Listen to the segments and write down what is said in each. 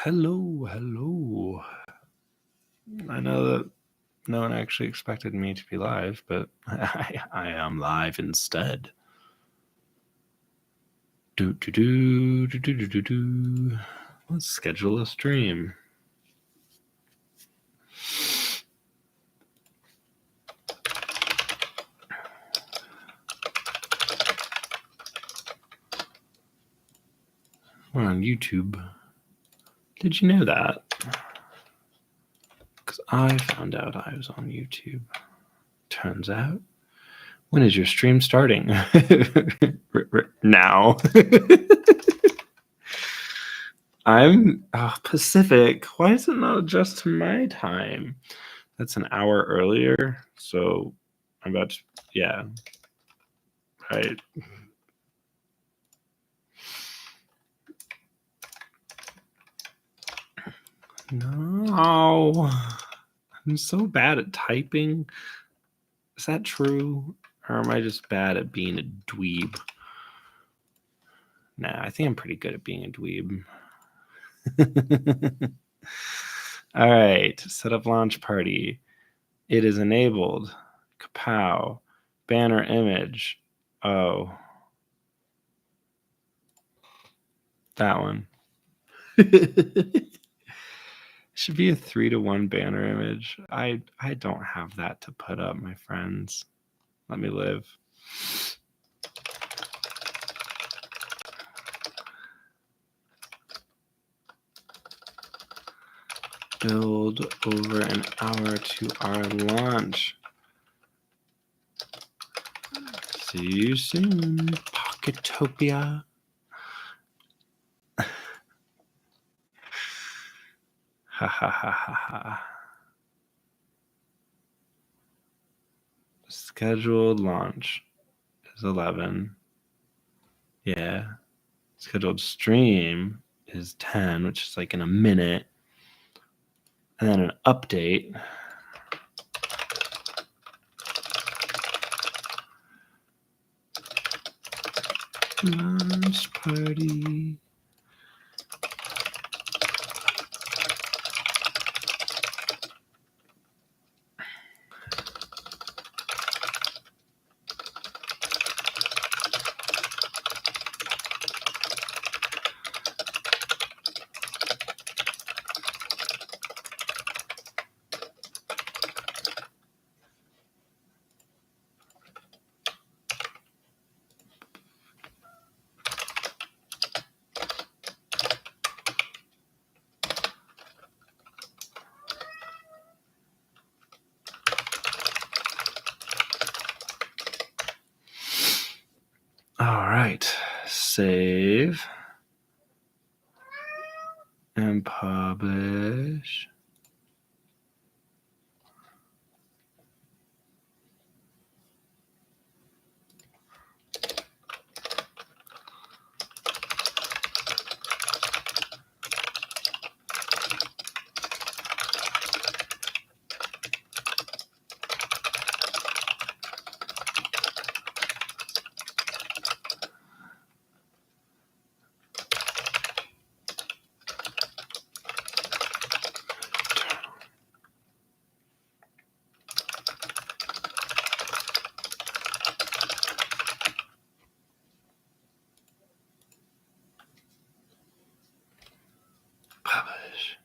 Hello. I know that no one actually expected me to be live, but I am live instead. Do. Let's schedule a stream. We're on YouTube. Did you know that? Because I found out I was on YouTube. Turns out. When is your stream starting? Now. I'm Pacific. Why is it not adjust to my time? That's an hour earlier. So I'm about to, yeah. Right. No. I'm so bad at typing. Is that true? Or am I just bad at being a dweeb? Nah, I think I'm pretty good at being a dweeb. All right. Set up launch party. It is enabled. Kapow. Banner image. Oh. That one. Should be a 3-to-1 banner image. I don't have that to put up, my friends. Let me live. Build over an hour to our launch. See you soon, Pocketopia. Ha ha ha ha ha. Scheduled launch is 11. Yeah. Scheduled stream is 10, which is like in a minute. And then an update. Launch party. All right, save and publish. Publish.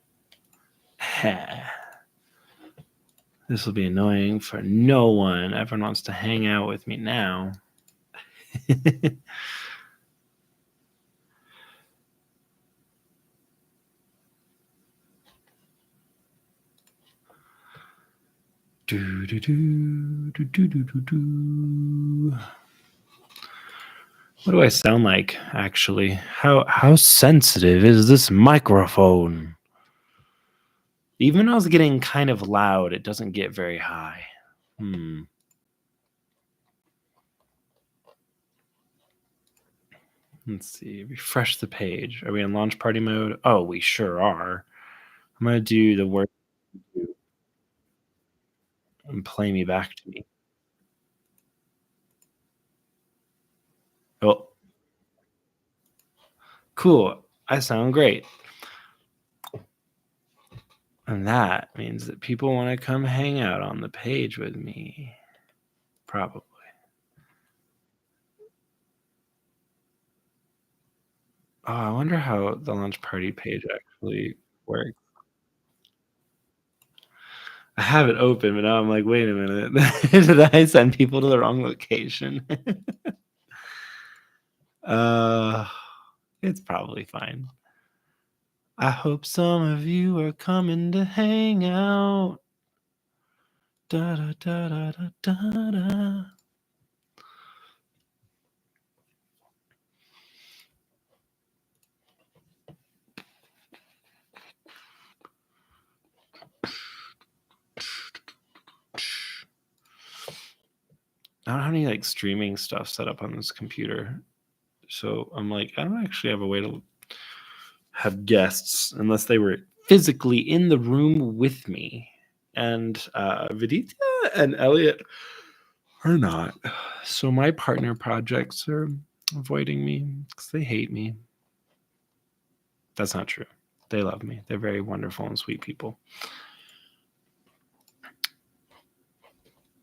This will be annoying for no one. Everyone wants to hang out with me now. What do I sound like, actually? How sensitive is this microphone? Even when I was getting kind of loud, it doesn't get very high. Let's see. Refresh the page. Are we in launch party mode? Oh, we sure are. I'm going to do the word and play me back to me. Oh, cool. I sound great. And that means that people want to come hang out on the page with me. Probably. Oh, I wonder how the launch party page actually works. I have it open, but now I'm like, wait a minute. Did I send people to the wrong location? uh, it's probably fine. I hope some of you are coming to hang out. Da da da da da da da. I don't have any like streaming stuff set up on this computer. So I'm like, I don't actually have a way to have guests unless they were physically in the room with me. And Vidita and Elliot are not. So my partner projects are avoiding me because they hate me. That's not true. They love me. They're very wonderful and sweet people.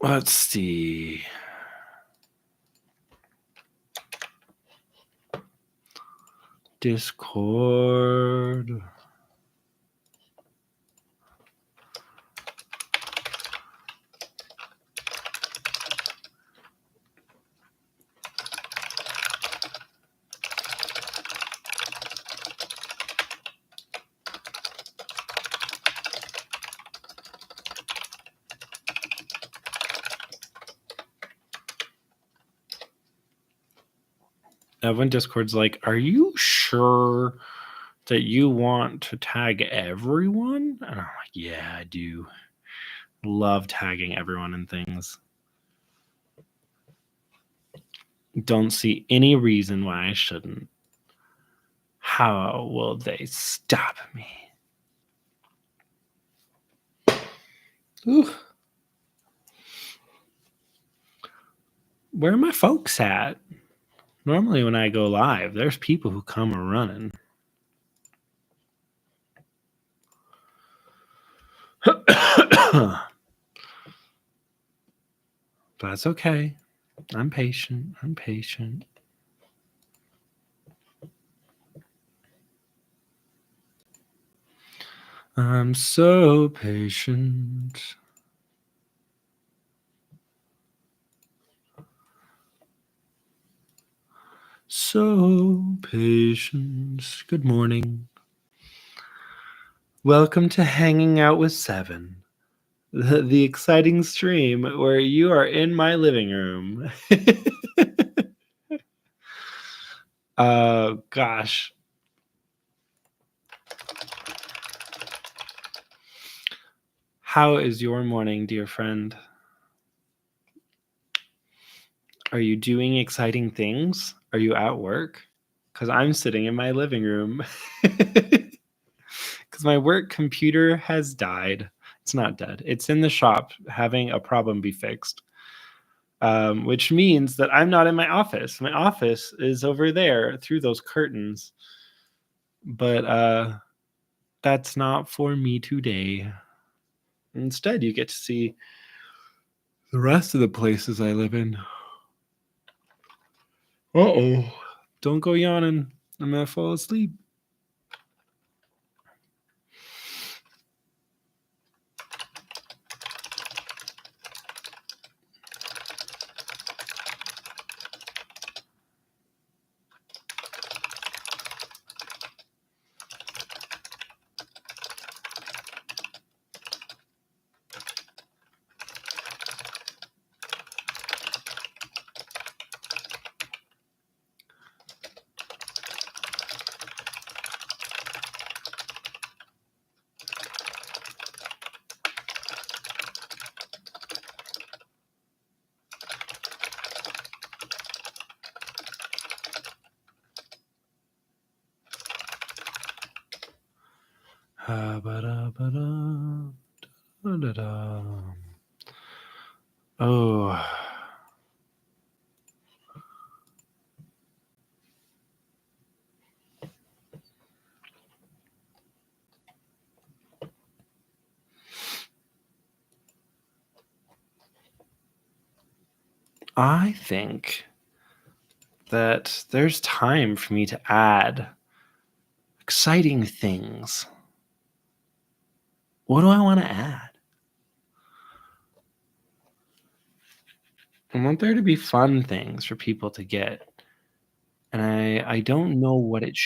Let's see. Discord. When Discord's like, are you sure that you want to tag everyone? And I'm like, yeah, I do. Love tagging everyone in things. Don't see any reason why I shouldn't. How will they stop me? Ooh. Where are my folks at? Normally, when I go live, there's people who come running. But that's okay. I'm patient. I'm patient. I'm so patient. So patient. Good morning. Welcome to Hanging Out with Seven, the exciting stream where you are in my living room. Gosh. How is your morning, dear friend? Are you doing exciting things? Are you at work? Because I'm sitting in my living room. Because my work computer has died. It's not dead. It's in the shop having a problem be fixed. Which means that I'm not in my office. My office is over there through those curtains. But that's not for me today. Instead, you get to see the rest of the places I live in. Uh-oh. Don't go yawning. I'm going to fall asleep. Oh. I think that there's time for me to add exciting things. What do I want to add? I want there to be fun things for people to get. And I don't know what it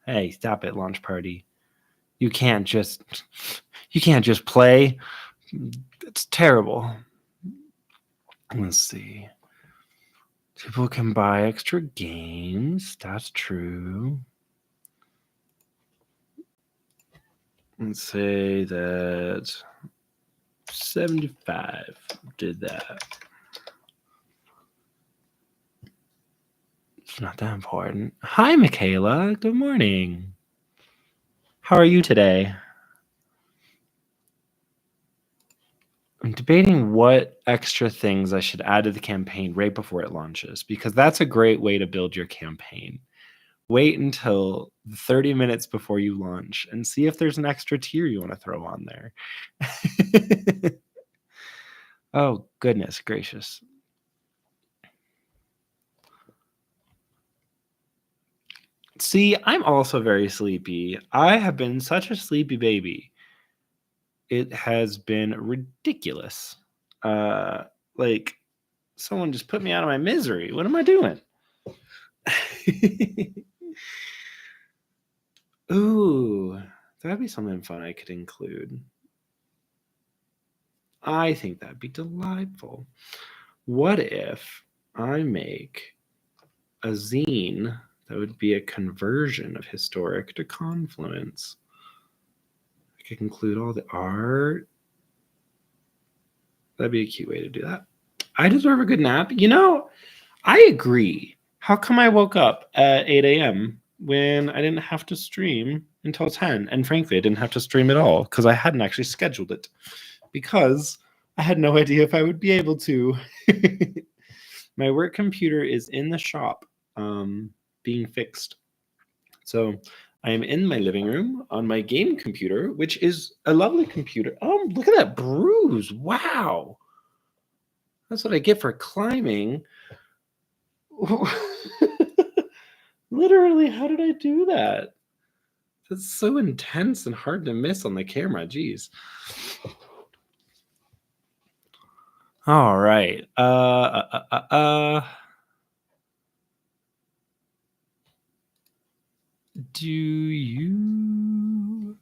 Hey, stop it, launch party. You can't just play. It's terrible. Let's see. People can buy extra games. That's true. Let's say that 75 did that. It's not that important. Hi, Michaela. Good morning. How are you today? I'm debating what extra things I should add to the campaign right before it launches, because that's a great way to build your campaign. Wait until 30 minutes before you launch and see if there's an extra tier you want to throw on there. Oh, goodness gracious. See, I'm also very sleepy. I have been such a sleepy baby. It has been ridiculous. Like, someone just put me out of my misery. What am I doing? Ooh, that'd be something fun I could include. I think that'd be delightful. What if I make a zine that would be a conversion of Historic to Confluence? I could include all the art. That'd be a cute way to do that. I deserve a good nap. You know, I agree. How come I woke up at 8 a.m. when I didn't have to stream until 10? And frankly, I didn't have to stream at all because I hadn't actually scheduled it because I had no idea if I would be able to. My work computer is in the shop being fixed. So I am in my living room on my game computer, which is a lovely computer. Oh, look at that bruise. Wow. That's what I get for climbing. Literally, how did I do that? That's so intense and hard to miss on the camera. Jeez. All right. Do you?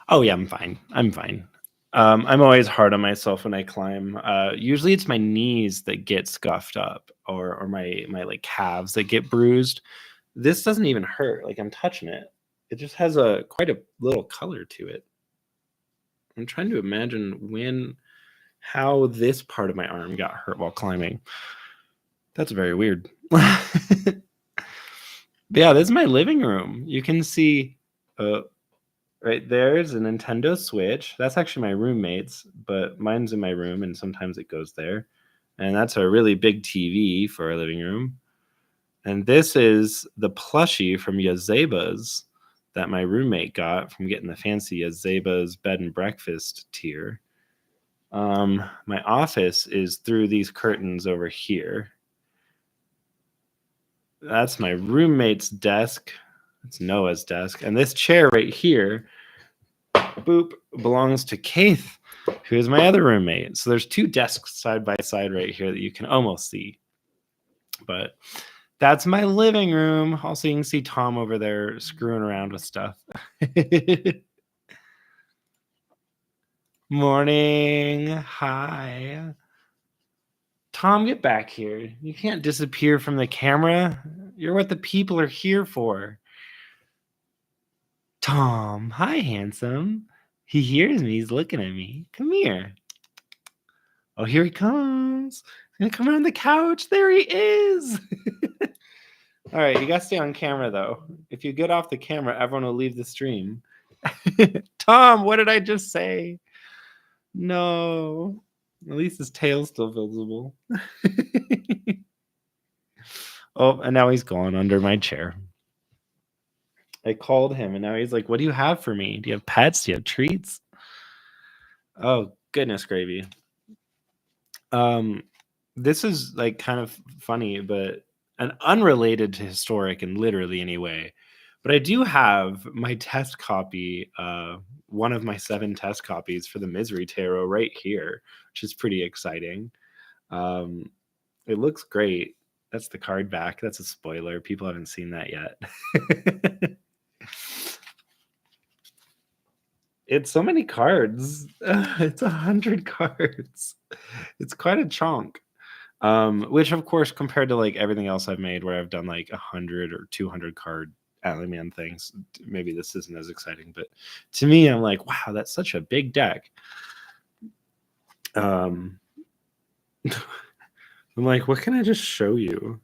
Oh yeah, I'm fine. I'm fine. I'm always hard on myself when I climb. Usually it's my knees that get scuffed up, or my like calves that get bruised. This doesn't even hurt. Like I'm touching it. It just has quite a little color to it. I'm trying to imagine how this part of my arm got hurt while climbing. That's very weird. But yeah, this is my living room. You can see right there's a Nintendo Switch. That's actually my roommate's, but mine's in my room and sometimes it goes there. And that's a really big TV for our living room. And this is the plushie from Yazeba's that my roommate got from getting the fancy Yazeba's bed and breakfast tier. My office is through these curtains over here. That's my roommate's desk. That's Noah's desk. And this chair right here, boop, belongs to Keith, who is my other roommate. So there's two desks side by side right here that you can almost see. But that's my living room. Also, you can see Tom over there screwing around with stuff. Morning. Hi. Tom, get back here. You can't disappear from the camera. You're what the people are here for. Tom, hi, handsome. He hears me. He's looking at me. Come here. Oh, here he comes. He's going to come around the couch. There he is. All right, you got to stay on camera, though. If you get off the camera, everyone will leave the stream. Tom, what did I just say? No. At least his tail's still visible. Oh, and now he's gone under my chair. I called him, and now he's like, what do you have for me? Do you have pets? Do you have treats? Oh, goodness gravy. This is like kind of funny, but and unrelated to historic in literally any way. But I do have my test copy, one of my 7 test copies for the Misery Tarot right here, which is pretty exciting. Um, it looks great. That's the card back. That's a spoiler. People haven't seen that yet. It's so many cards. It's 100 cards. It's quite a chunk. Which of course, compared to like everything else I've made, where I've done like 100 or 200 card Alleyman things, maybe this isn't as exciting. But to me, I'm like, wow, that's such a big deck. I'm like, what can I just show you?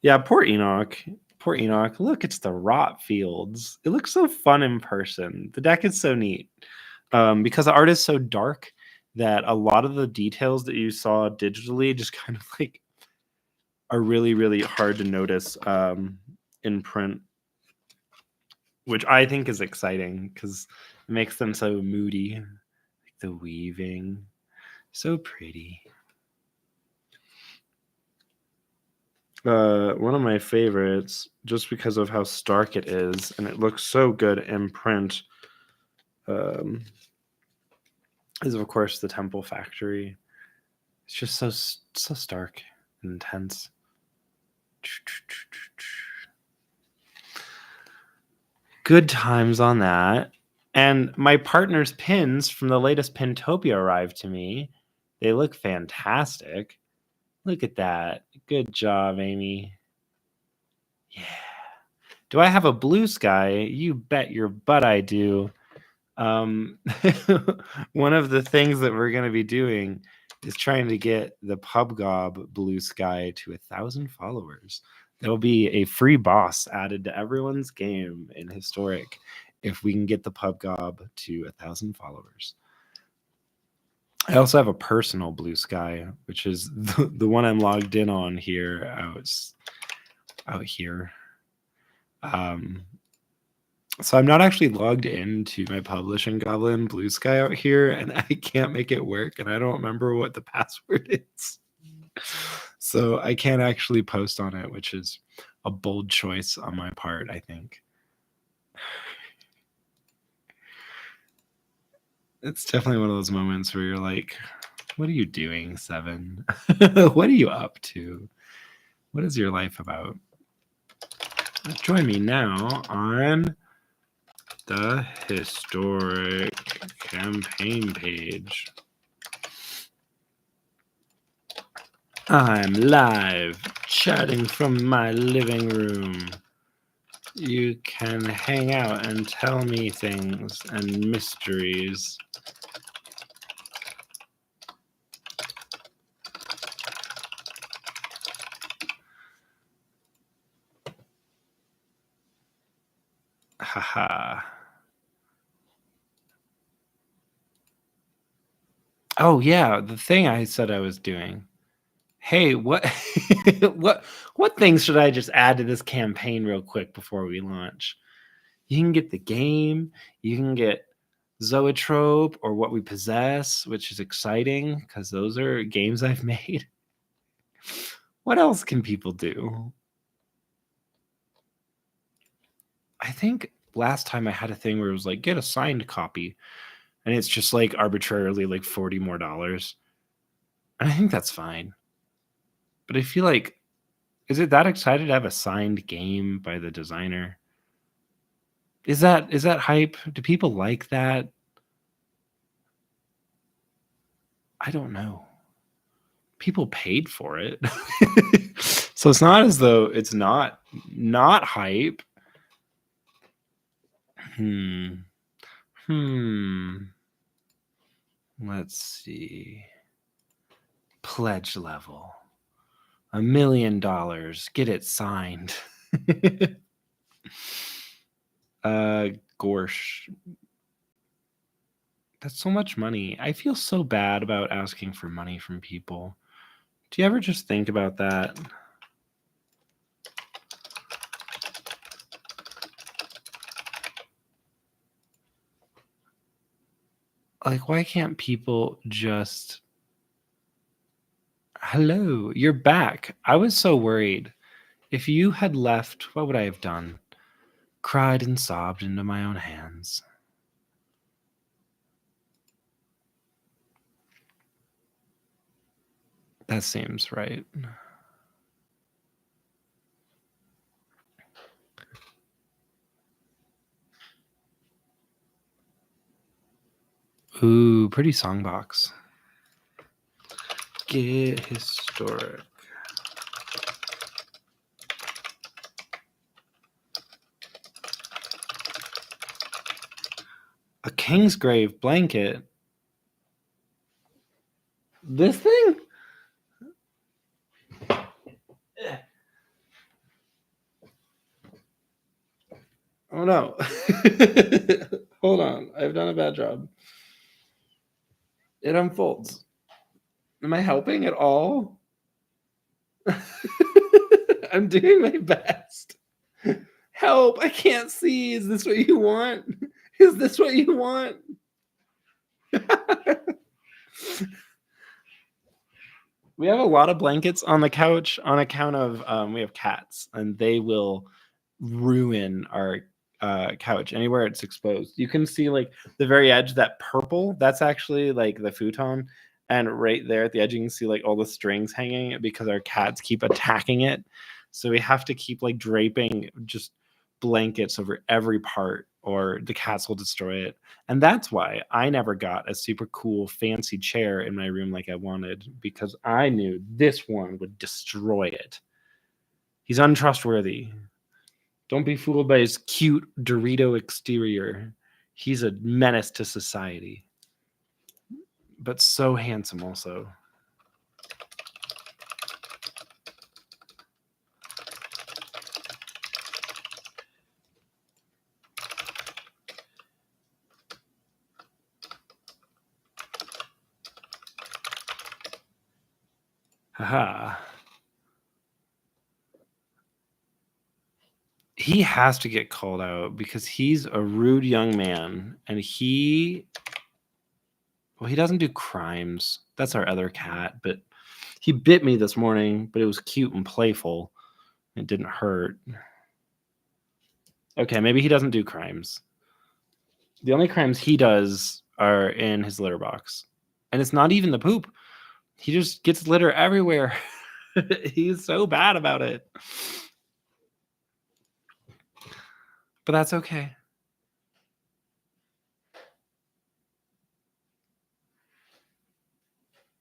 Yeah, poor Enoch. Poor Enoch. Look, it's the rot fields. It looks so fun in person. The deck is so neat. Because the art is so dark that a lot of the details that you saw digitally just kind of like are really, really hard to notice in print, which I think is exciting because it makes them so moody. Like the weaving, so pretty. One of my favorites, just because of how stark it is, and it looks so good in print, is of course the Temple Factory. It's just so stark and intense. Good times on that. And my partner's pins from the latest Pintopia arrived to me. They look fantastic. Look at that. Good job, Amy. Yeah. Do I have a blue sky? You bet your butt I do. One of the things that we're going to be doing is trying to get the PubGob blue sky to 1,000 followers. There'll be a free boss added to everyone's game in Historic if we can get the PubGob to 1,000 followers. I also have a personal blue sky, which is the one I'm logged in on here out here. So I'm not actually logged into my publishing goblin blue sky out here, and I can't make it work, and I don't remember what the password is. So I can't actually post on it, which is a bold choice on my part, I think. It's definitely one of those moments where you're like, what are you doing, Seven? What are you up to? What is your life about? Join me now on the Historic campaign page. I'm live, chatting from my living room. You can hang out and tell me things and mysteries. Haha. Oh yeah, the thing I said I was doing. Hey, what what things should I just add to this campaign real quick before we launch? You can get the game, you can get Zoetrope or What We Possess, which is exciting because those are games I've made. What else can people do? I think last time I had a thing where it was like, get a signed copy, and it's just like arbitrarily like $40 more. And I think that's fine. But I feel like, is it that excited to have a signed game by the designer? Is that hype? Do people like that? I don't know. People paid for it. So it's not as though it's not hype. Let's see. Pledge level. $1 million. Get it signed. Gorsh. That's so much money. I feel so bad about asking for money from people. Do you ever just think about that? Like, why can't people just Hello, you're back. I was so worried. If you had left, what would I have done? Cried and sobbed into my own hands. That seems right. Ooh, pretty songbox. Get historic. A Kingsgrave blanket. This thing? Oh no. Hold on. I've done a bad job. It unfolds. Am I helping at all? I'm doing my best. Help. I can't see. Is this what you want? Is this what you want? We have a lot of blankets on the couch on account of we have cats, and they will ruin our couch anywhere it's exposed. You can see like the very edge, that purple, that's actually like the futon. And right there at the edge, you can see like all the strings hanging because our cats keep attacking it. So we have to keep like draping just blankets over every part, or the cats will destroy it. And that's why I never got a super cool fancy chair in my room like I wanted, because I knew this one would destroy it. He's untrustworthy. Don't be fooled by his cute Dorito exterior. He's a menace to society. But so handsome also. Haha. He has to get called out because he's a rude young man, and he doesn't do crimes. That's our other cat, but he bit me this morning, but it was cute and playful. It didn't hurt. Okay, maybe he doesn't do crimes. The only crimes he does are in his litter box. And it's not even the poop. He just gets litter everywhere. He's so bad about it. But that's okay.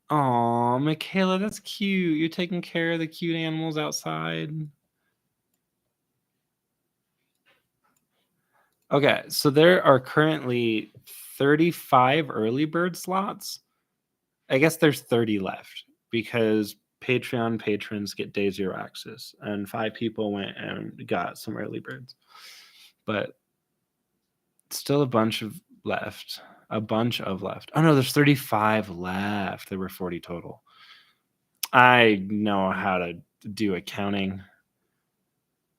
Aw, Michaela, that's cute. You're taking care of the cute animals outside. Okay, so there are currently 35 early bird slots. I guess there's 30 left because Patreon patrons get day zero access, and 5 people went and got some early birds. But still a bunch of left. Oh no, there's 35 left. There were 40 total. I know how to do accounting.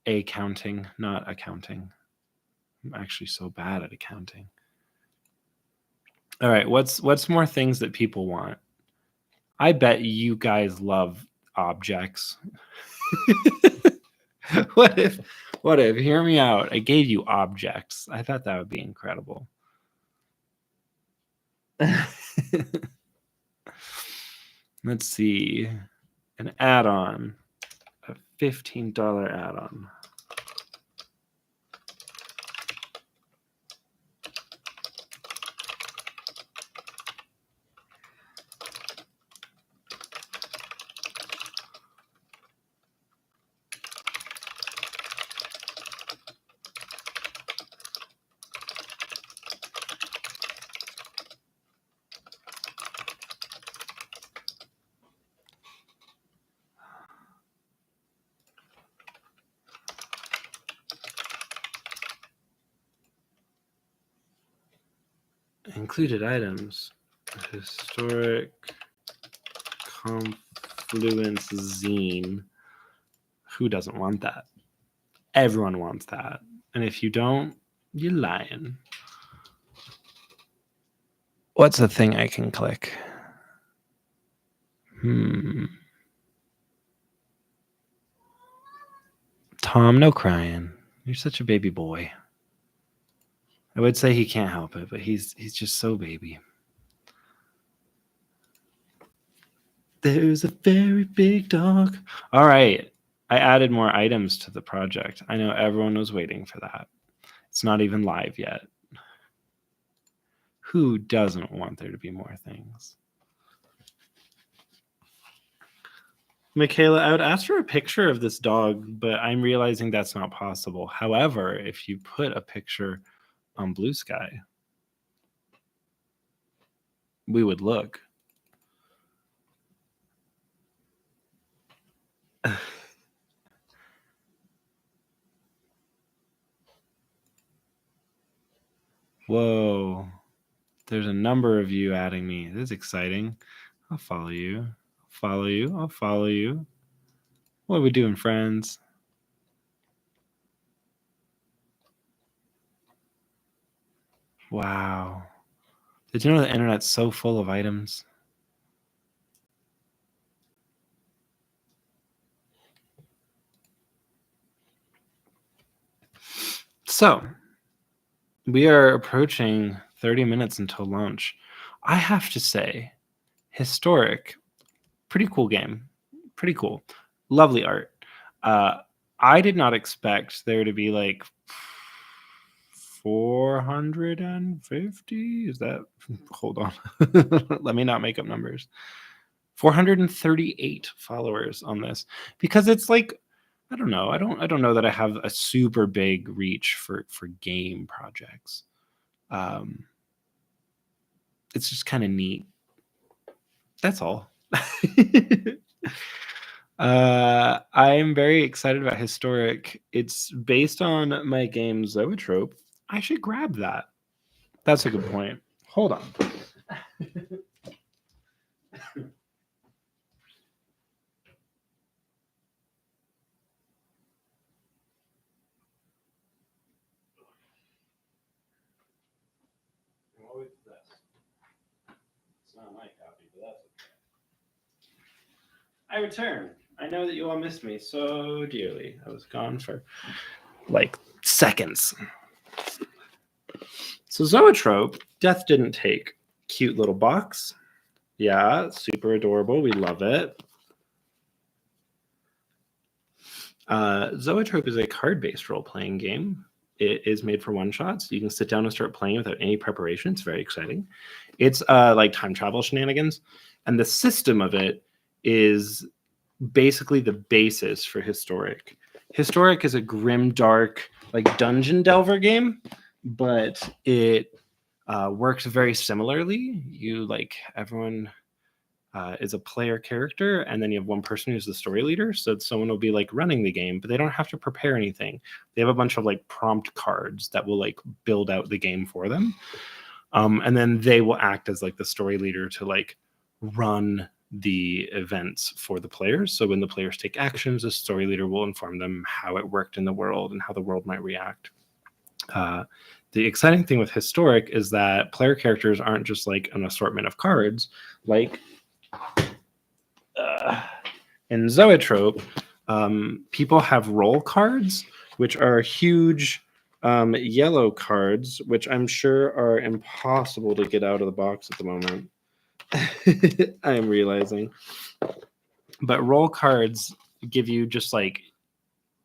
Accounting, not accounting. I'm actually so bad at accounting. All right, what's more things that people want? I bet you guys love objects. What if, hear me out, I gave you objects. I thought that would be incredible. Let's see. An add-on. A $15 add-on. Included items. Historic Confluence zine. Who doesn't want that? Everyone wants that. And if you don't, you're lying. What's a thing I can click? Tom, no crying. You're such a baby boy. I would say he can't help it, but he's just so baby. There's a very big dog. All right. I added more items to the project. I know everyone was waiting for that. It's not even live yet. Who doesn't want there to be more things? Michaela, I would ask for a picture of this dog, but I'm realizing that's not possible. However, if you put a picture on Blue Sky, we would look. Whoa. There's a number of you adding me. This is exciting. I'll follow you. I'll follow you. I'll follow you. What are we doing, friends? Wow. Did you know the internet's so full of items? So, we are approaching 30 minutes until launch. I have to say, Historic, pretty cool game. Pretty cool. Lovely art. I did not expect there to be like 450. Is that? Hold on. Let me not make up numbers. 438 followers on this, because it's like, I don't know. I don't know that I have a super big reach for game projects. It's just kind of neat. That's all. I'm very excited about Historic. It's based on my game Zoetrope. I should grab that. That's a good point. Hold on. It's not my copy, but that's okay. I return. I know that you all missed me so dearly. I was gone for like seconds. So Zoetrope, Death Didn't Take. Cute little box. Yeah, super adorable. We love it. Zoetrope is a card-based role-playing game. It is made for one-shots. You can sit down and start playing without any preparation. It's very exciting. It's like time travel shenanigans. And the system of it is basically the basis for Historic. Historic is a grim, dark, like dungeon delver game, but it works very similarly. You like everyone is a player character, and then you have one person who's the story leader. So someone will be like running the game, but they don't have to prepare anything. They have a bunch of like prompt cards that will like build out the game for them, and then they will act as like the story leader to like run the events for the players. So when the players take actions, the story leader will inform them how it worked in the world and how the world might react. The exciting thing with Historic is that player characters aren't just like an assortment of cards. Like in Zoetrope, people have role cards, which are huge yellow cards, which I'm sure are impossible to get out of the box at the moment. I am realizing. But role cards give you just like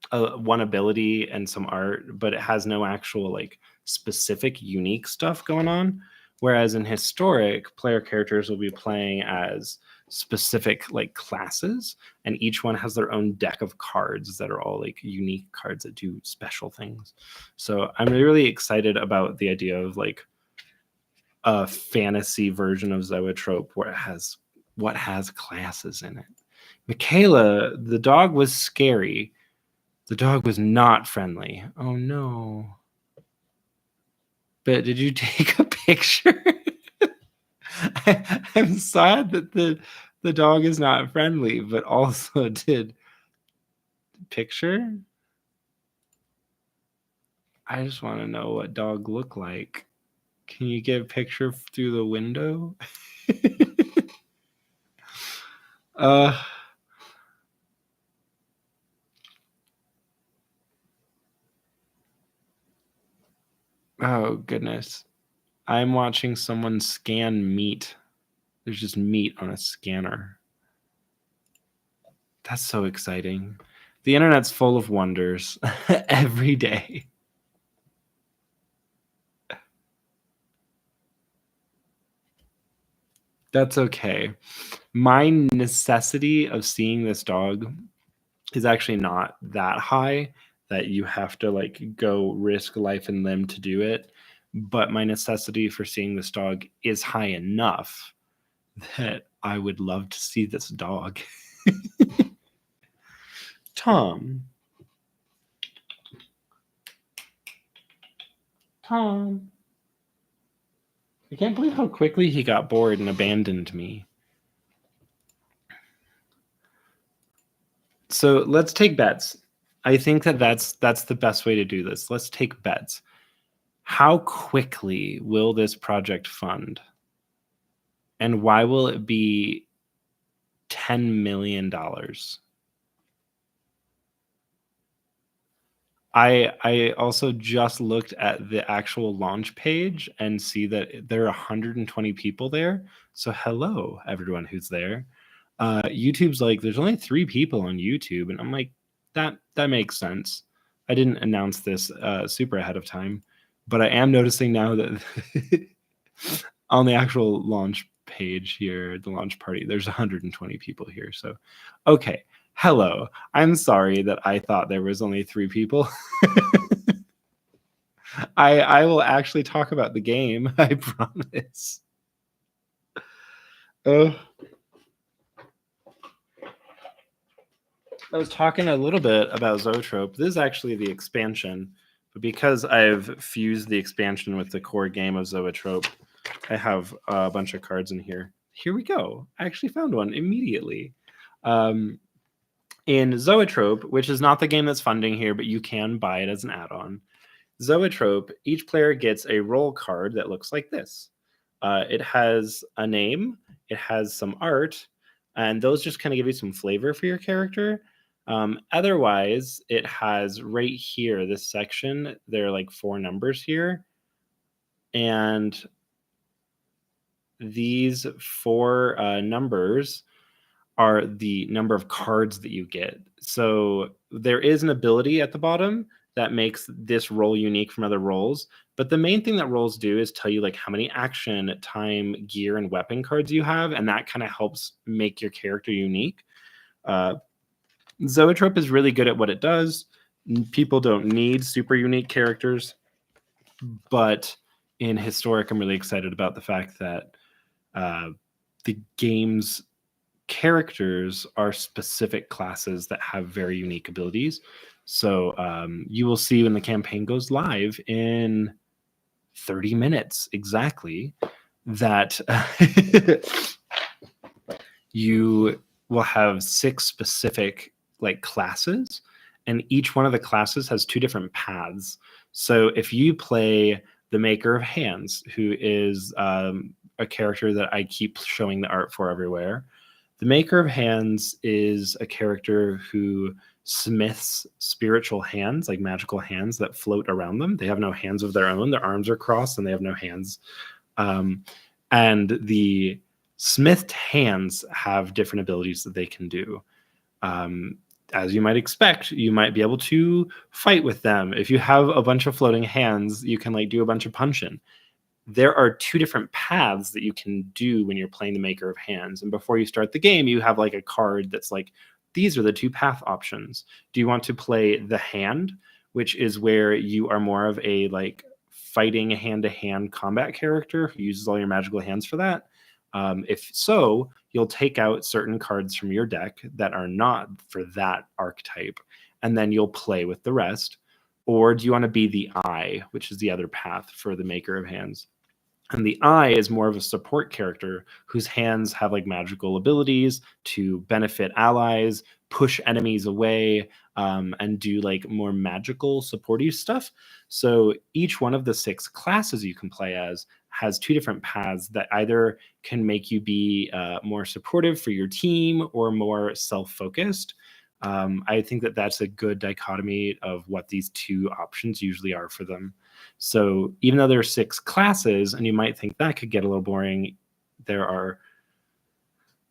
one ability and some art, but it has no actual like specific unique stuff going on. Whereas in Historic, player characters will be playing as specific like classes, and each one has their own deck of cards that are all like unique cards that do special things. So I'm really excited about the idea of like a fantasy version of Zoetrope where it has classes in it. Michaela, the dog was scary. The dog was not friendly. Oh no. But did you take a picture? I'm sad that the dog is not friendly, but also did picture. I just want to know what dog looked like. Can you get a picture through the window? uh Oh, goodness. I'm watching someone scan meat. There's just meat on a scanner. That's so exciting. The internet's full of wonders every day. That's okay. My necessity of seeing this dog is actually not that high that you have to like go risk life and limb to do it. But my necessity for seeing this dog is high enough that I would love to see this dog. Tom. Tom. I can't believe how quickly he got bored and abandoned me. So let's take bets. I think that that's the best way to do this. Let's take bets. How quickly will this project fund? And why will it be $10 million? I also just looked at the actual launch page and see that there are 120 people there. So hello, everyone who's there. YouTube's like, there's only 3 people on YouTube, and I'm like, that makes sense. I didn't announce this super ahead of time, but I am noticing now that on the actual launch page here, the launch party, there's 120 people here. So, okay, hello. I'm sorry that I thought there was only 3 people. I will actually talk about the game. I promise. Oh, I was talking a little bit about Zoetrope. This is actually the expansion, but because I've fused the expansion with the core game of Zoetrope, I have a bunch of cards in here. Here we go. I actually found one immediately. In Zoetrope, which is not the game that's funding here, but you can buy it as an add-on. Zoetrope, each player gets a role card that looks like this. It has a name, it has some art, and those just kind of give you some flavor for your character. Otherwise, it has right here, this section, there are like 4 numbers here. And these 4 numbers are the number of cards that you get. So there is an ability at the bottom that makes this role unique from other roles. But the main thing that roles do is tell you like how many action, time, gear, and weapon cards you have, and that kind of helps make your character unique. Zoetrope is really good at what it does. People don't need super unique characters, but in Historic, I'm really excited about the fact that the game's characters are specific classes that have very unique abilities. So you will see when the campaign goes live in 30 minutes exactly that you will have 6 specific like classes, and each one of the classes has 2 different paths. So if you play the Maker of Hands, who is a character that I keep showing the art for everywhere, the Maker of Hands is a character who smiths spiritual hands, like magical hands that float around them. They have no hands of their own. Their arms are crossed and they have no hands. And the smithed hands have different abilities that they can do. As you might expect, you might be able to fight with them. If you have a bunch of floating hands, you can like do a bunch of punching. There are 2 different paths that you can do when you're playing the Maker of Hands. And before you start the game, you have like a card that's like, these are the 2 path options. Do you want to play the hand, which is where you are more of a like fighting hand-to-hand combat character who uses all your magical hands for that? If so, you'll take out certain cards from your deck that are not for that archetype, and then you'll play with the rest. Or do you want to be the Eye, which is the other path for the Maker of Hands? And the Eye is more of a support character whose hands have like magical abilities to benefit allies, push enemies away, and do like more magical supportive stuff. So each one of the 6 classes you can play as has 2 different paths that either can make you be more supportive for your team or more self-focused. I think that that's a good dichotomy of what these two options usually are for them. So even though there are 6 classes, and you might think that could get a little boring, there are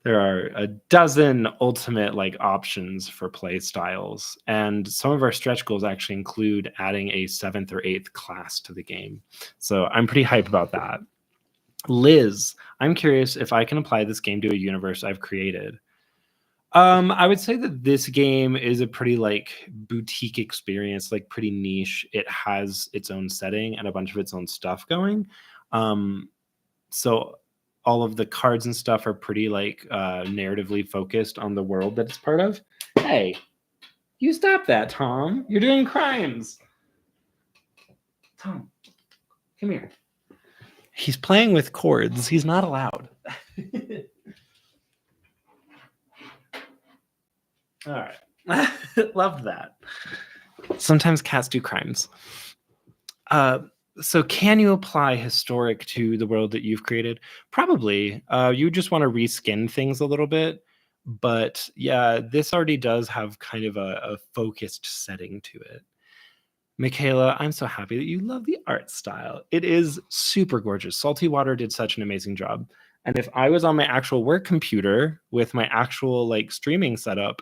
a dozen ultimate like options for play styles, and some of our stretch goals actually include adding a 7th or 8th class to the game. So I'm pretty hyped about that. Liz, I'm curious if I can apply this game to a universe I've created. I would say that this game is a pretty like boutique experience, like pretty niche. It has its own setting and a bunch of its own stuff going. So all of the cards and stuff are pretty like narratively focused on the world that it's part of. Hey, you stop that, Tom. You're doing crimes. Tom, come here. He's playing with chords. He's not allowed. All right. Loved that. Sometimes cats do crimes. So can you apply historic to the world that you've created? Probably. You just want to reskin things a little bit. But yeah, this already does have kind of a focused setting to it. Michaela, I'm so happy that you love the art style. It is super gorgeous. Salty Water did such an amazing job. And if I was on my actual work computer with my actual like streaming setup,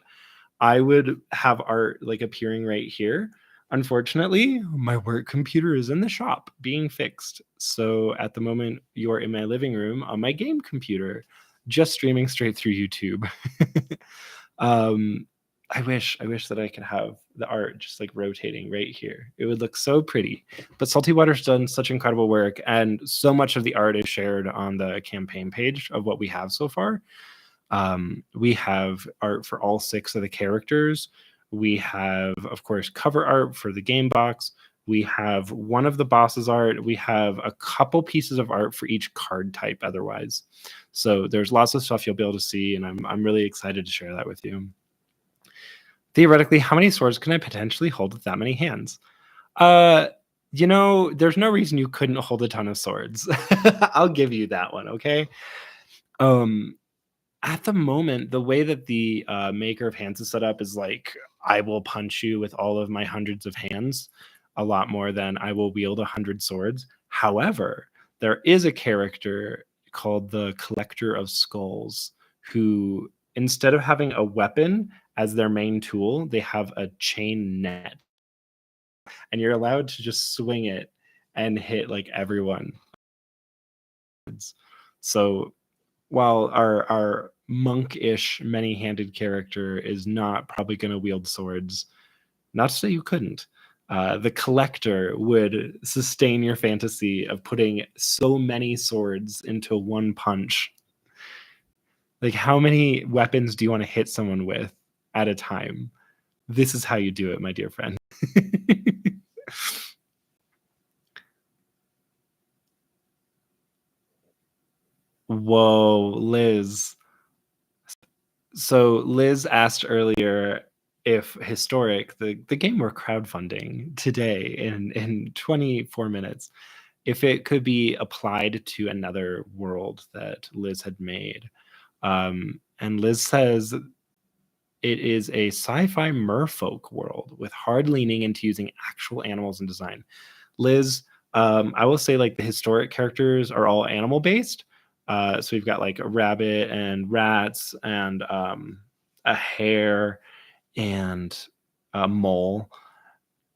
I would have art like appearing right here. Unfortunately, my work computer is in the shop being fixed. So at the moment, you're in my living room on my game computer, just streaming straight through YouTube. I wish that I could have the art just like rotating right here. It would look so pretty. But Salty Water's done such incredible work, and so much of the art is shared on the campaign page of what we have so far. We have art for all 6 of the characters. We have, of course, cover art for the game box. We have one of the bosses art. We have a couple pieces of art for each card type otherwise. So there's lots of stuff you'll be able to see, and I'm really excited to share that with you. Theoretically, how many swords can I potentially hold with that many hands? There's no reason you couldn't hold a ton of swords. I'll give you that one, okay? At the moment, the way that the maker of hands is set up is like, I will punch you with all of my hundreds of hands a lot more than I will wield 100 swords. However, there is a character called the Collector of Skulls who, instead of having a weapon as their main tool, they have a chain net. And you're allowed to just swing it and hit like everyone. So while our monk-ish many-handed character is not probably going to wield swords, not to say you couldn't, the collector would sustain your fantasy of putting so many swords into one punch. Like, how many weapons do you want to hit someone with at a time? This is how you do it, my dear friend. Whoa, Liz. So Liz asked earlier if historic, the game we're crowdfunding today in 24 minutes, if it could be applied to another world that Liz had made. And Liz says it is a sci-fi merfolk world with hard leaning into using actual animals in design. Liz, I will say like the historic characters are all animal based. So we've got like a rabbit and rats and a hare and a mole.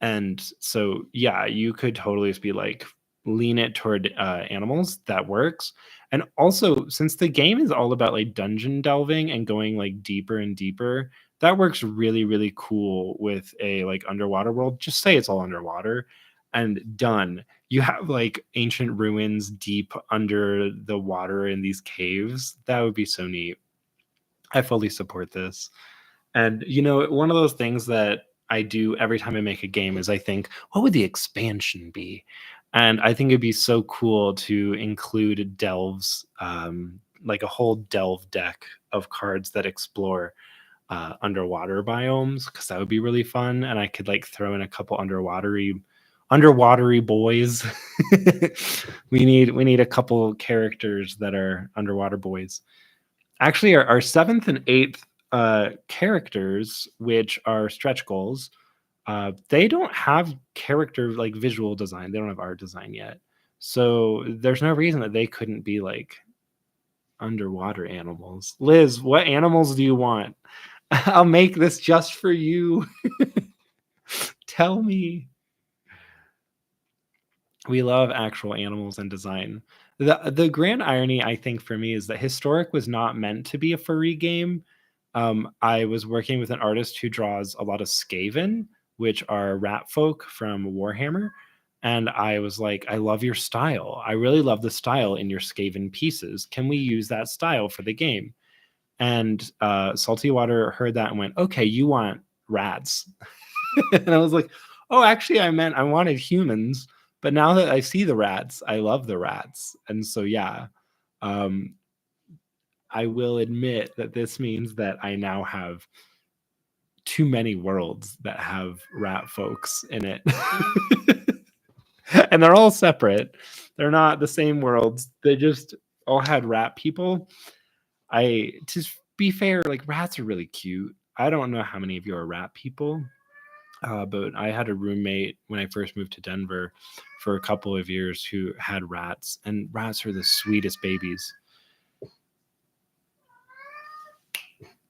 And so, yeah, you could totally just be like, lean it toward animals. That works. And also, since the game is all about like dungeon delving and going like deeper and deeper, that works really, really cool with a like underwater world. Just say it's all underwater and done. You have like ancient ruins deep under the water in these caves. That would be so neat. I fully support this. And one of those things that I do every time I make a game is I think, what would the expansion be? And I think it'd be so cool to include delves, like a whole delve deck of cards that explore underwater biomes, because that would be really fun. And I could like throw in a couple underwatery boys. We need a couple characters that are underwater boys. Actually, our 7th and 8th characters, which are stretch goals, they don't have character like visual design. They don't have art design yet. So there's no reason that they couldn't be like underwater animals. Liz, what animals do you want? I'll make this just for you. Tell me. We love actual animals and design. The grand irony, I think, for me is that Historic was not meant to be a furry game. I was working with an artist who draws a lot of Skaven, which are rat folk from Warhammer. And I was like, I love your style. I really love the style in your Skaven pieces. Can we use that style for the game? And Salty Water heard that and went, okay, you want rats. And I was like, oh, actually, I wanted humans. But now that I see the rats, I love the rats. And so, yeah, um, I will admit that this means that I now have too many worlds that have rat folks in it. And they're all separate. They're not the same worlds. They just all had rat people. To be fair, like rats are really cute. I don't know how many of you are rat people, but I had a roommate when I first moved to Denver for a couple of years who had rats, and rats are the sweetest babies.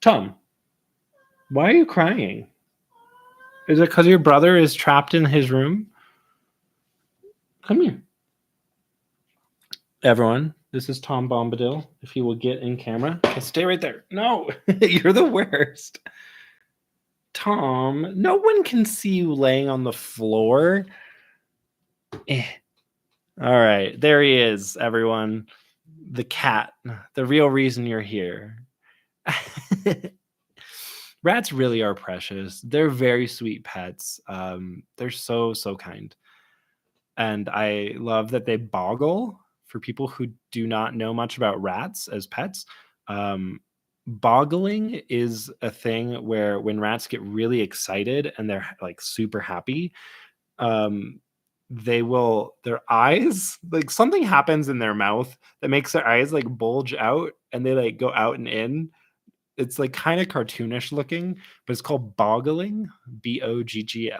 Tom, why are you crying? Is it because your brother is trapped in his room? Come here. Everyone, this is Tom Bombadil. If he will get in camera. Okay, stay right there. No, you're the worst. Tom, no one can see you laying on the floor. All right, there he is, everyone. The cat, the real reason you're here. Rats really are precious. They're very sweet pets. They're so kind. And I love that they boggle. For people who do not know much about rats as pets, boggling is a thing where when rats get really excited and they're like super happy, their eyes, like something happens in their mouth that makes their eyes like bulge out and they like go out and in. It's like kind of cartoonish looking, but it's called boggling, Boggling,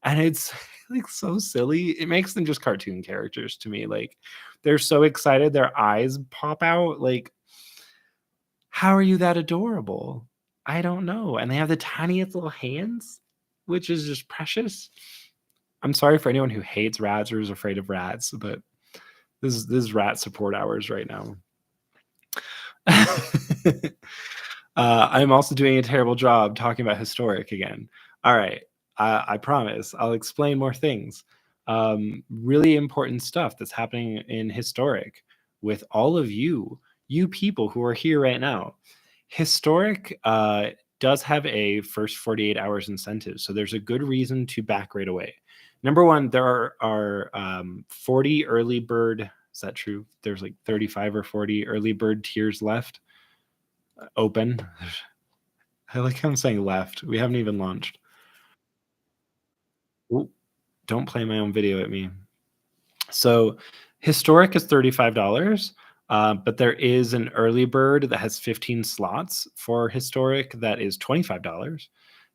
and it's like so silly. It makes them just cartoon characters to me. Like they're so excited, their eyes pop out. Like, how are you that adorable? I don't know. And they have the tiniest little hands, which is just precious. I'm sorry for anyone who hates rats or is afraid of rats, but this is rat support hours right now. I'm also doing a terrible job talking about Historic again. All right, I promise I'll explain more things. Really important stuff that's happening in Historic with all of you people who are here right now. Historic does have a first 48 hours incentive, so there's a good reason to back right away. Number one, there are 40 early bird. Is that true? There's like 35 or 40 early bird tiers left open. I like how I'm saying left. We haven't even launched. Ooh, don't play my own video at me. So Historic is $35, but there is an early bird that has 15 slots for Historic that is $25.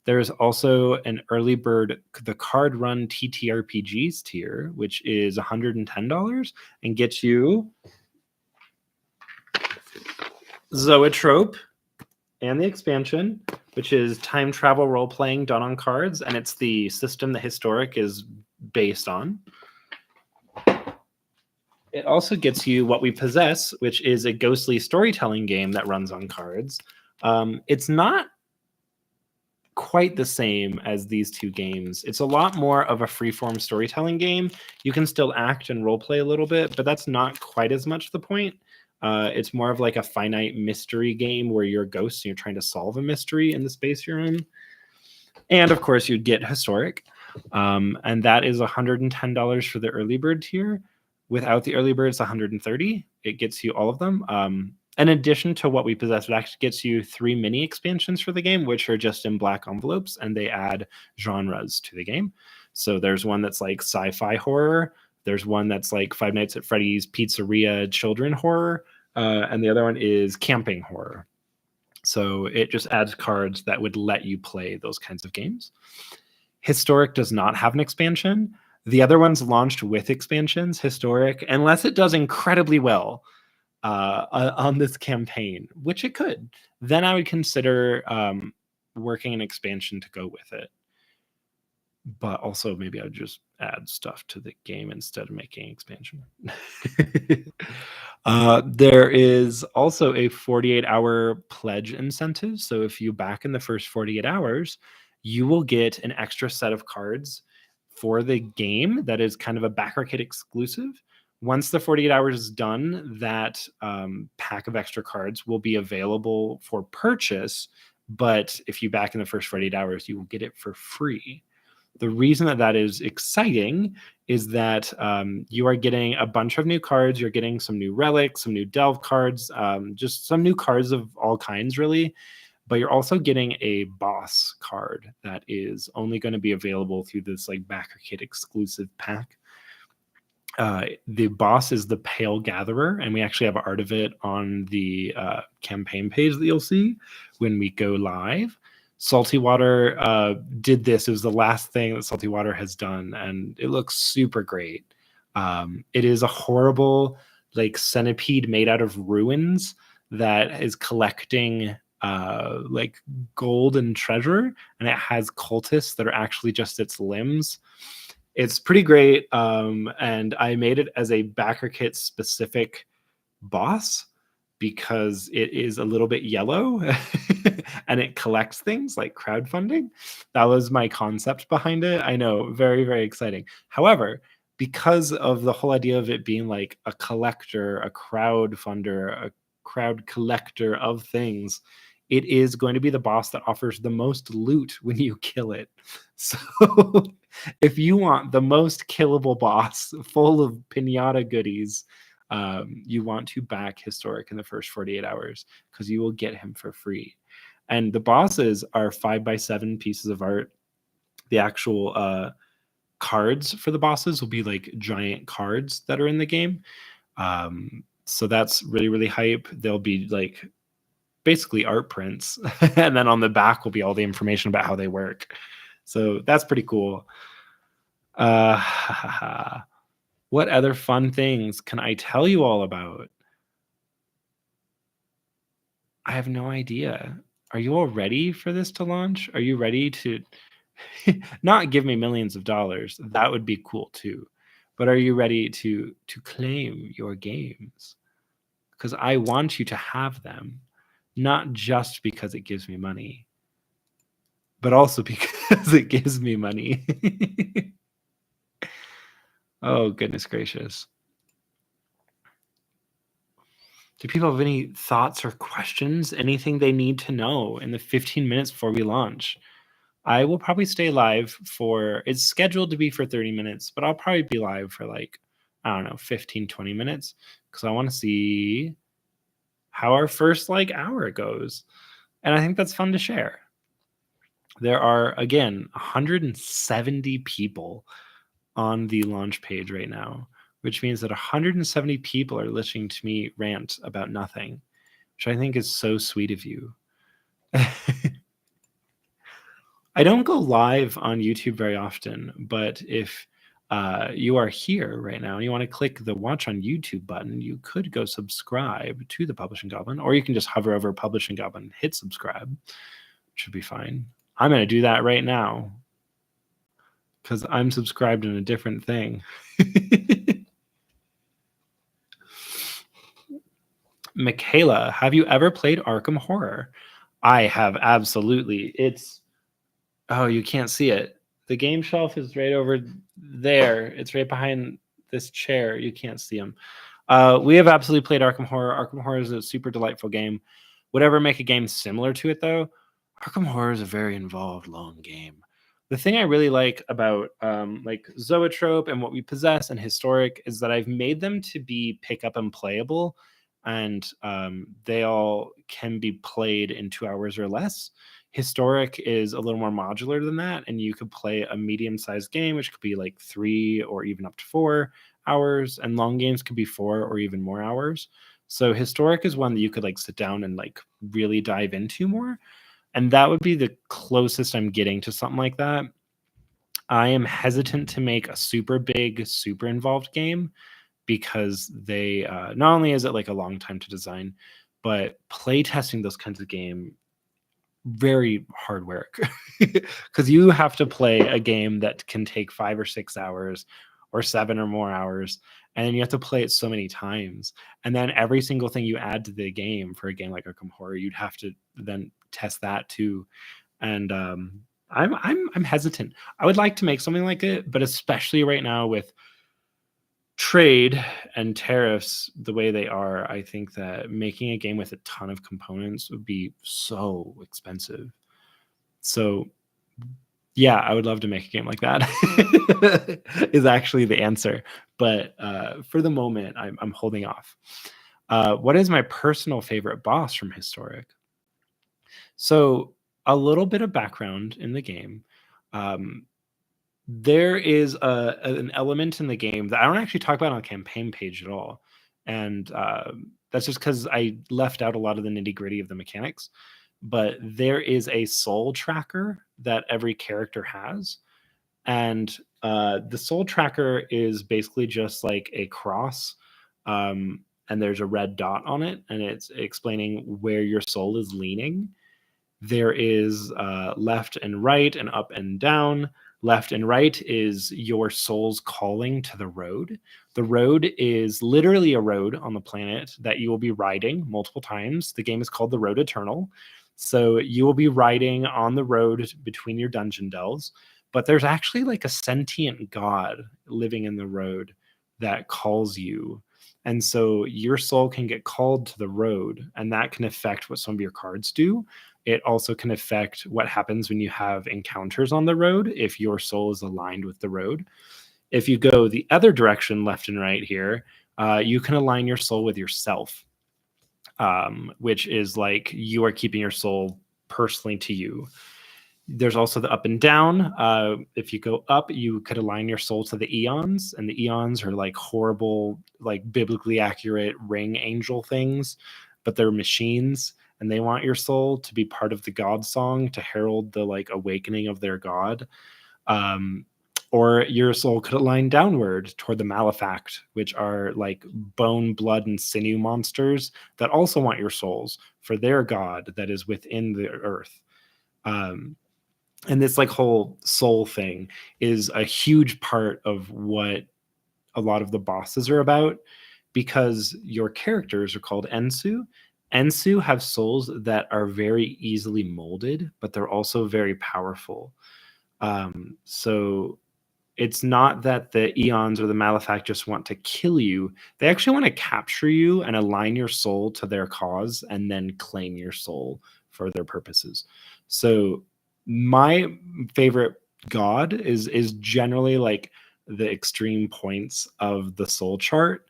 There's also an early bird, the Card Run TTRPGs tier, which is $110 and gets you Zoetrope and the expansion, which is time travel role playing done on cards, and it's the system that Historic is based on. It also gets you What We Possess, which is a ghostly storytelling game that runs on cards. It's not quite the same as these two games. It's a lot more of a freeform storytelling game. You can still act and role play a little bit, but that's not quite as much the point. It's more of like a finite mystery game where you're a ghost and you're trying to solve a mystery in the space you're in. And of course, you'd get Historic. And that is $110 for the early bird tier. Without the early bird, it's $130. It gets you all of them. In addition to What We Possess, it actually gets you 3 mini expansions for the game, which are just in black envelopes, and they add genres to the game. So there's one that's like sci-fi horror. There's one that's like Five Nights at Freddy's Pizzeria children horror. And the other one is camping horror. So it just adds cards that would let you play those kinds of games. Historic does not have an expansion. The other ones launched with expansions. Historic, unless it does incredibly well on this campaign, which it could, then I would consider working an expansion to go with it. But also maybe I would just add stuff to the game instead of making expansion. There is also a 48-hour pledge incentive. So if you back in the first 48 hours, you will get an extra set of cards for the game that is kind of a Backerkit exclusive. Once the 48 hours is done, that pack of extra cards will be available for purchase. But if you back in the first 48 hours, you will get it for free. The reason that that is exciting is that you are getting a bunch of new cards. You're getting some new relics, some new delve cards, just some new cards of all kinds, really. But you're also getting a boss card that is only going to be available through this like Backerkit exclusive pack. The boss is the Pale Gatherer, and we actually have art of it on the campaign page that you'll see when we go live. Salty Water did this. It was the last thing that Salty Water has done, and it looks super great. It is a horrible like centipede made out of ruins that is collecting like gold and treasure, and it has cultists that are actually just its limbs. It's pretty great, and I made it as a Backerkit specific boss because it is a little bit yellow and it collects things like crowdfunding. That was my concept behind it. I know, very, very exciting. However, because of the whole idea of it being like a collector, a crowdfunder, a crowd collector of things, it is going to be the boss that offers the most loot when you kill it. So if you want the most killable boss full of pinata goodies, you want to back Historic in the first 48 hours because you will get him for free. And the bosses are 5x7 pieces of art. The actual cards for the bosses will be like giant cards that are in the game. So that's really, really hype. They'll be like basically art prints. And then on the back will be all the information about how they work. So that's pretty cool. What other fun things can I tell you all about? I have no idea. Are you all ready for this to launch? Are you ready to not give me millions of dollars? That would be cool too. But are you ready to claim your games? Because I want you to have them, not just because it gives me money, but also because it gives me money. Oh, goodness gracious. Do people have any thoughts or questions? Anything they need to know in the 15 minutes before we launch? I will probably stay live for, it's scheduled to be for 30 minutes, but I'll probably be live for like, I don't know, 15, 20 minutes because I want to see how our first like hour goes. And I think that's fun to share. There are, again, 170 people on the launch page right now, which means that 170 people are listening to me rant about nothing, which I think is so sweet of you. I don't go live on YouTube very often, but if you are here right now and you want to click the watch on YouTube button, you could go subscribe to the Publishing Goblin, or you can just hover over Publishing Goblin, hit subscribe, which should be fine. I'm going to do that right now because I'm subscribed in a different thing. Michaela, have you ever played Arkham Horror? I have, absolutely. It's, oh, you can't see it. The game shelf is right over there. It's right behind this chair. You can't see them. We have absolutely played Arkham Horror. Arkham Horror is a super delightful game. Would ever make a game similar to it, though? Arkham Horror is a very involved, long game. The thing I really like about like Zoetrope and what we possess and Historic is that I've made them to be pick up and playable, and they all can be played in 2 hours or less. Historic is a little more modular than that, and you could play a medium-sized game, which could be like 3 or even up to 4 hours, and long games could be 4 or even more hours. So Historic is one that you could like sit down and like really dive into more. And that would be the closest I'm getting to something like that. I am hesitant to make a super big, super involved game because they not only is it like a long time to design, but play testing those kinds of game very hard work because you have to play a game that can take 5 or 6 hours or 7 or more hours, and then you have to play it so many times, and then every single thing you add to the game for a game like Arkham Horror, you'd have to then test that too. And I'm hesitant. I would like to make something like it, but especially right now with trade and tariffs the way they are, I think that making a game with a ton of components would be so expensive. So yeah, I would love to make a game like that is actually the answer. But for the moment, I'm holding off. What is my personal favorite boss from Historic? So a little bit of background in the game. Um, there is an element in the game that I don't actually talk about on the campaign page at all, and that's just because I left out a lot of the nitty gritty of the mechanics. But there is a soul tracker that every character has, and the soul tracker is basically just like a cross, and there's a red dot on it, and it's explaining where your soul is leaning. There is left and right and up and down. Left and right is your soul's calling to the road. The road is literally a road on the planet that you will be riding multiple times. The game is called The Road Eternal. So you will be riding on the road between your dungeon delves, but there's actually like a sentient god living in the road that calls you. And so your soul can get called to the road, and that can affect what some of your cards do. It also can affect what happens when you have encounters on the road if your soul is aligned with the road. If you go the other direction, left and right here, you can align your soul with yourself, which is like you are keeping your soul personally to you. There's also the up and down. If you go up, you could align your soul to the eons, and the eons are like horrible, like biblically accurate ring angel things, but they're machines, and they want your soul to be part of the God song to herald the like awakening of their God. Or your soul could align downward toward the malefact, which are like bone, blood, and sinew monsters that also want your souls for their God that is within the earth. And this like whole soul thing is a huge part of what a lot of the bosses are about, because your characters are called Ensu. Ensu have souls that are very easily molded, but they're also very powerful. So it's not that the eons or the malefact just want to kill you. They actually want to capture you and align your soul to their cause and then claim your soul for their purposes. So my favorite god is generally like the extreme points of the soul chart.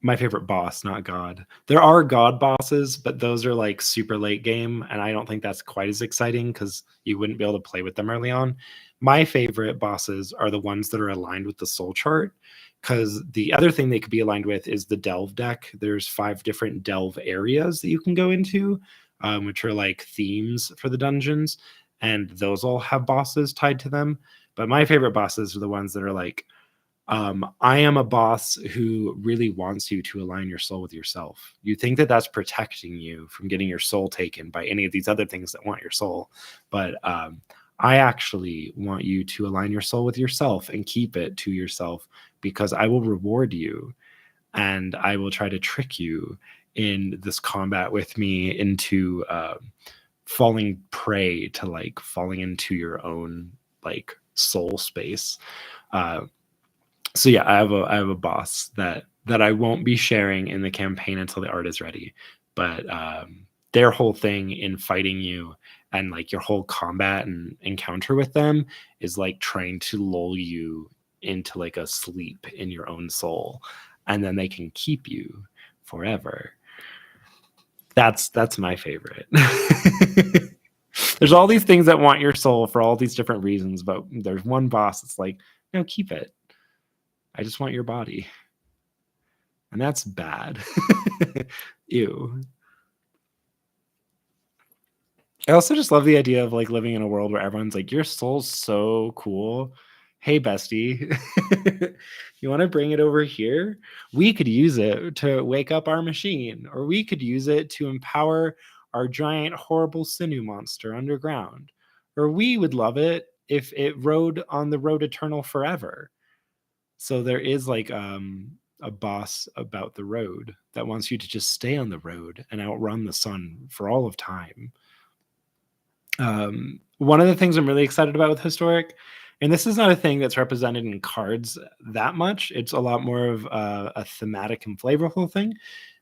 My favorite boss, not god. There are god bosses, but those are like super late game, and I don't think that's quite as exciting because you wouldn't be able to play with them early on. My favorite bosses are the ones that are aligned with the soul chart, because the other thing they could be aligned with is the delve deck. There's 5 different delve areas that you can go into, which are like themes for the dungeons, and those all have bosses tied to them. But my favorite bosses are the ones that are like, I am a boss who really wants you to align your soul with yourself. You think that that's protecting you from getting your soul taken by any of these other things that want your soul. But I actually want you to align your soul with yourself and keep it to yourself, because I will reward you and I will try to trick you in this combat with me into falling prey to like falling into your own like soul space. So yeah, I have a boss that I won't be sharing in the campaign until the art is ready. But their whole thing in fighting you and like your whole combat and encounter with them is like trying to lull you into like a sleep in your own soul, and then they can keep you forever. That's my favorite. There's all these things that want your soul for all these different reasons, but there's one boss that's like, no, keep it. I just want your body. And that's bad. Ew. I also just love the idea of like living in a world where everyone's like, your soul's so cool. Hey, bestie, you want to bring it over here? We could use it to wake up our machine, or we could use it to empower our giant, horrible sinew monster underground. Or we would love it if it rode on the road eternal forever. So there is like a boss about the road that wants you to just stay on the road and outrun the sun for all of time. One of the things I'm really excited about with historic, and this is not a thing that's represented in cards that much. It's a lot more of a thematic and flavorful thing,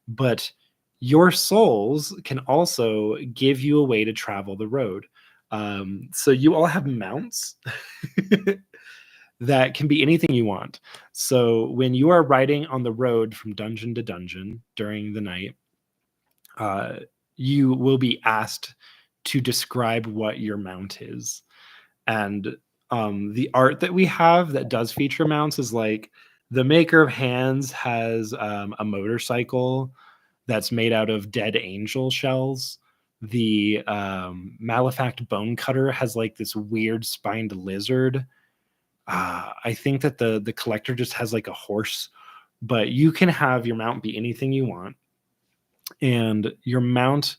but your souls can also give you a way to travel the road. So you all have mounts that can be anything you want. So when you are riding on the road from dungeon to dungeon during the night, uh, you will be asked to describe what your mount is. And the art that we have that does feature mounts is like the Maker of Hands has a motorcycle that's made out of dead angel shells. The Malefact Bone Cutter has like this weird spined lizard. I think that the collector just has like a horse, but you can have your mount be anything you want. And your mount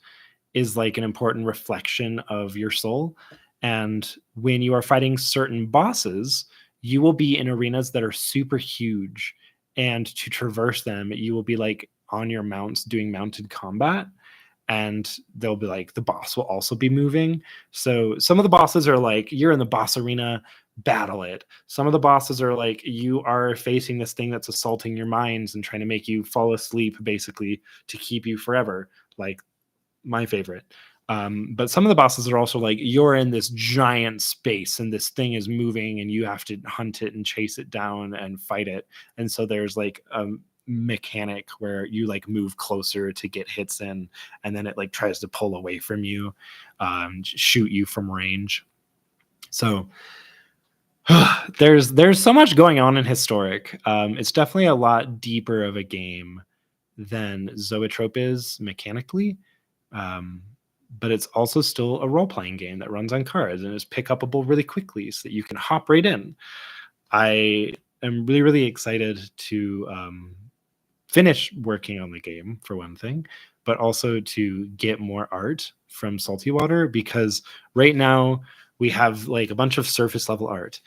is like an important reflection of your soul. And when you are fighting certain bosses, you will be in arenas that are super huge. And to traverse them, you will be like on your mounts doing mounted combat. And they'll be like, the boss will also be moving. So some of the bosses are like, you're in the boss arena, battle it. Some of the bosses are like, you are facing this thing that's assaulting your minds and trying to make you fall asleep, basically, to keep you forever. Like, my favorite. But some of the bosses are also like, you're in this giant space and this thing is moving and you have to hunt it and chase it down and fight it. And so there's like a mechanic where you like move closer to get hits in, and then it like tries to pull away from you, shoot you from range. So there's so much going on in historic. It's definitely a lot deeper of a game than Zoetrope is mechanically. But it's also still a role-playing game that runs on cards and is pick upable really quickly so that you can hop right in. I am really, really excited to finish working on the game, for one thing, but also to get more art from Salty Water, because right now we have like a bunch of surface level art.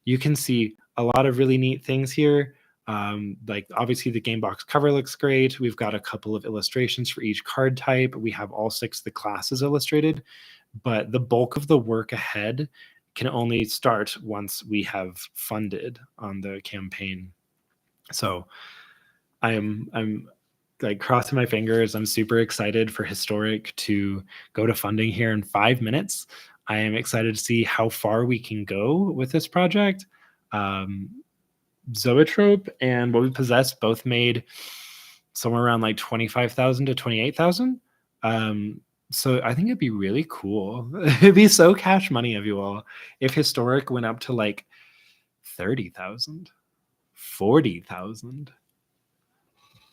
You can see a lot of really neat things here. Like obviously the game box cover looks great. We've got a couple of illustrations for each card type. We have all 6 of the classes illustrated, but the bulk of the work ahead can only start once we have funded on the campaign. So I'm like crossing my fingers. I'm super excited for Historic to go to funding here in 5 minutes. I am excited to see how far we can go with this project. Zoetrope and What We Possess both made somewhere around like 25,000 to 28,000. So I think it'd be really cool. It'd be so cash money of you all if Historic went up to like 30,000, 40,000,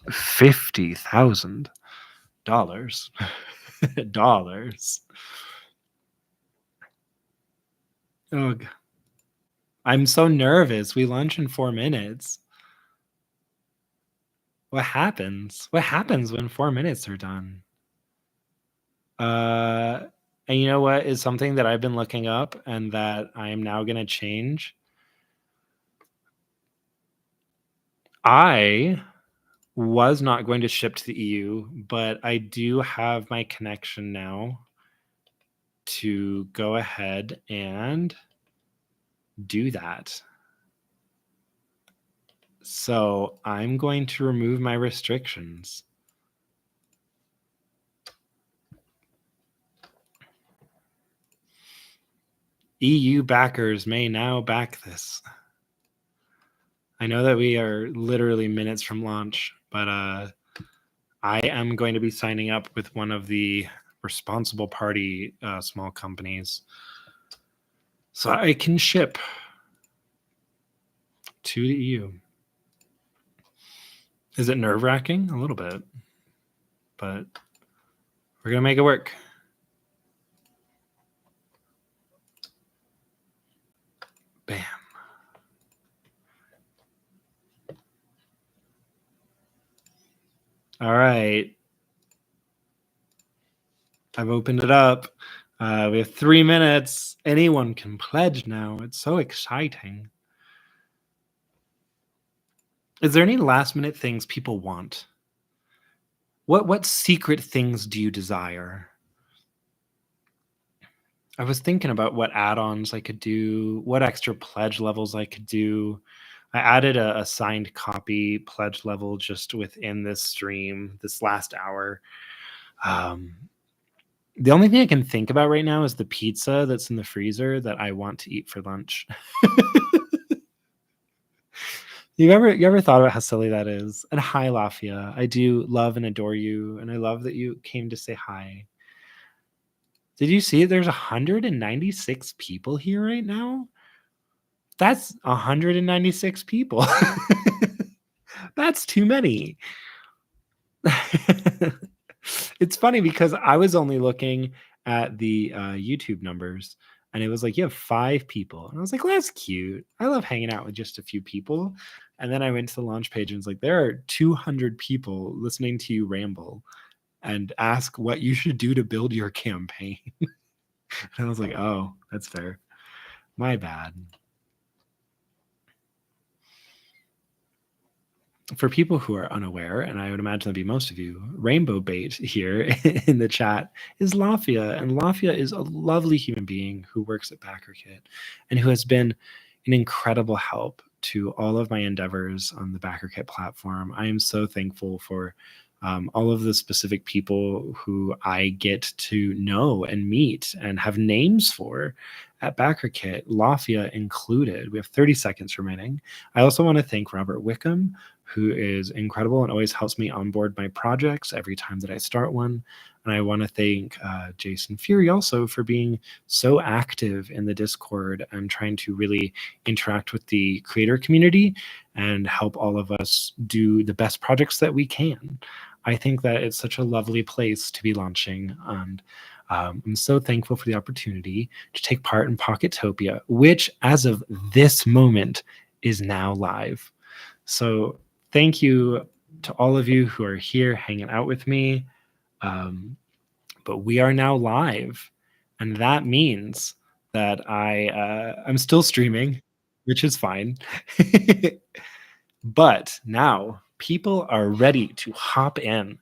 $50,000. Dollars. Ugh. I'm so nervous. We lunch in 4 minutes. What happens? What happens when 4 minutes are done? And you know what is something that I've been looking up and that I am now going to change? I was not going to ship to the EU, but I do have my connection now to go ahead and do that. So I'm going to remove my restrictions. EU backers may now back this. I know that we are literally minutes from launch, but I am going to be signing up with one of the responsible party small companies so I can ship to the EU. Is it nerve-wracking? A little bit. But we're going to make it work. Bam. All right. I've opened it up. We have 3 minutes. Anyone can pledge now. It's so exciting. Is there any last-minute things people want? What secret things do you desire? I was thinking about what add-ons I could do, what extra pledge levels I could do. I added a signed copy pledge level just within this stream this last hour. The only thing I can think about right now is the pizza that's in the freezer that I want to eat for lunch. You ever thought about how silly that is? And hi, Lafia. I do love and adore you, and I love that you came to say hi. Did you see there's 196 people here right now? That's 196 people. That's too many. It's funny because I was only looking at the YouTube numbers, and it was like, you have 5 people. And I was like, well, that's cute. I love hanging out with just a few people. And then I went to the launch page and it's like, there are 200 people listening to you ramble and ask what you should do to build your campaign. And I was like, oh, that's fair. My bad. For people who are unaware, and I would imagine that'd be most of you, Rainbow Bait here in the chat is Lafia. And Lafia is a lovely human being who works at Backerkit and who has been an incredible help to all of my endeavors on the Backerkit platform. I am so thankful for all of the specific people who I get to know and meet and have names for at Backerkit, Lafia included. We have 30 seconds remaining. I also want to thank Robert Wickham, who is incredible and always helps me onboard my projects every time that I start one. And I want to thank Jason Fury also for being so active in the Discord and trying to really interact with the creator community and help all of us do the best projects that we can. I think that it's such a lovely place to be launching, and I'm so thankful for the opportunity to take part in Pocketopia, which as of this moment is now live. So thank you to all of you who are here hanging out with me. But we are now live, and that means that I'm still streaming, which is fine. But now people are ready to hop in,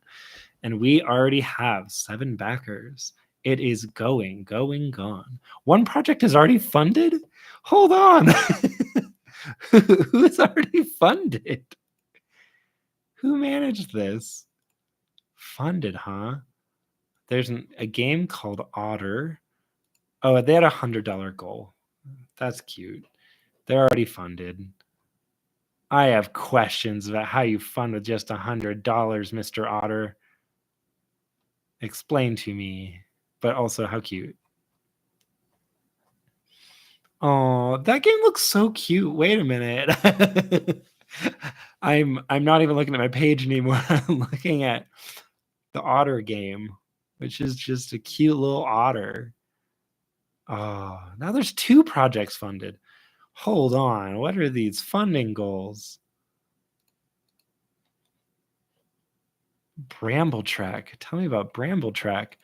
and we already have 7 backers. It is going, gone. One project is already funded? Hold on. Who's already funded? Who managed this? Funded, huh? There's a game called Otter. Oh, they had a $100 goal. That's cute. They're already funded. I have questions about how you fund with just $100, Mr. Otter. Explain to me, but also how cute. Oh, that game looks so cute. Wait a minute. I'm not even looking at my page anymore. I'm looking at the Otter game, which is just a cute little otter. Oh, now there's 2 projects funded. Hold on. What are these funding goals? Bramble Track. Tell me about Bramble Track.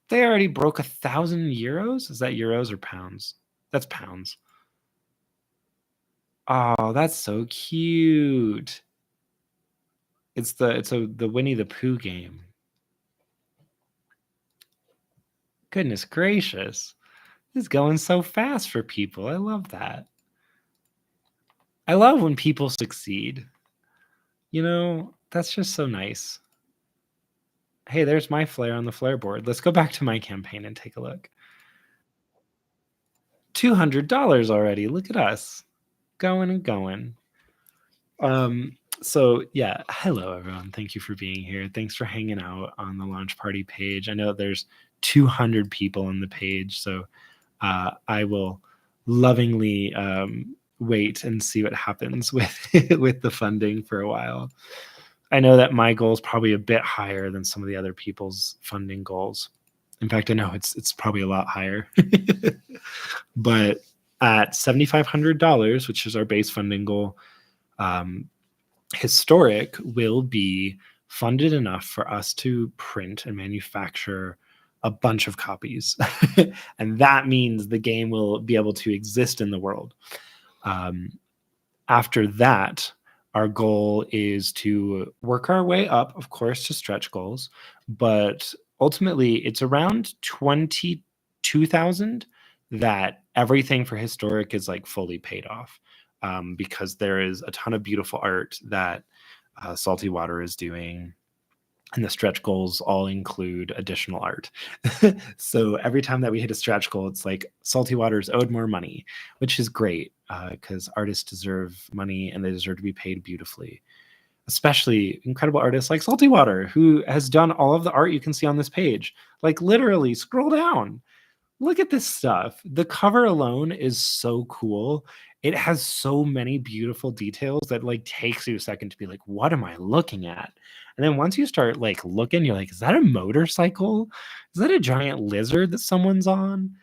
They already broke 1,000 euros. Is that euros or pounds? That's pounds. Oh, that's so cute. It's the Winnie the Pooh game. Goodness gracious. It's going so fast for people. I love that. I love when people succeed. You know, that's just so nice. Hey, there's my flare on the flare board. Let's go back to my campaign and take a look. $200 already. Look at us. Going and going. So yeah, hello everyone. Thank you for being here. Thanks for hanging out on the launch party page. I know there's 200 people on the page, so I will lovingly wait and see what happens with with the funding for a while. I know that my goal is probably a bit higher than some of the other people's funding goals. In fact, I know it's probably a lot higher. But at $7,500, which is our base funding goal, Historic will be funded enough for us to print and manufacture a bunch of copies. And that means the game will be able to exist in the world. After that, our goal is to work our way up, of course, to stretch goals, but ultimately it's around 22,000 that everything for Historic is like fully paid off, because there is a ton of beautiful art that Salty Water is doing. And the stretch goals all include additional art. So every time that we hit a stretch goal, it's like Salty Water's owed more money, which is great, because artists deserve money and they deserve to be paid beautifully. Especially incredible artists like Salty Water, who has done all of the art you can see on this page. Like literally, scroll down. Look at this stuff. The cover alone is so cool. It has so many beautiful details that like takes you a second to be like, what am I looking at? And then once you start like looking, you're like, is that a motorcycle? Is that a giant lizard that someone's on?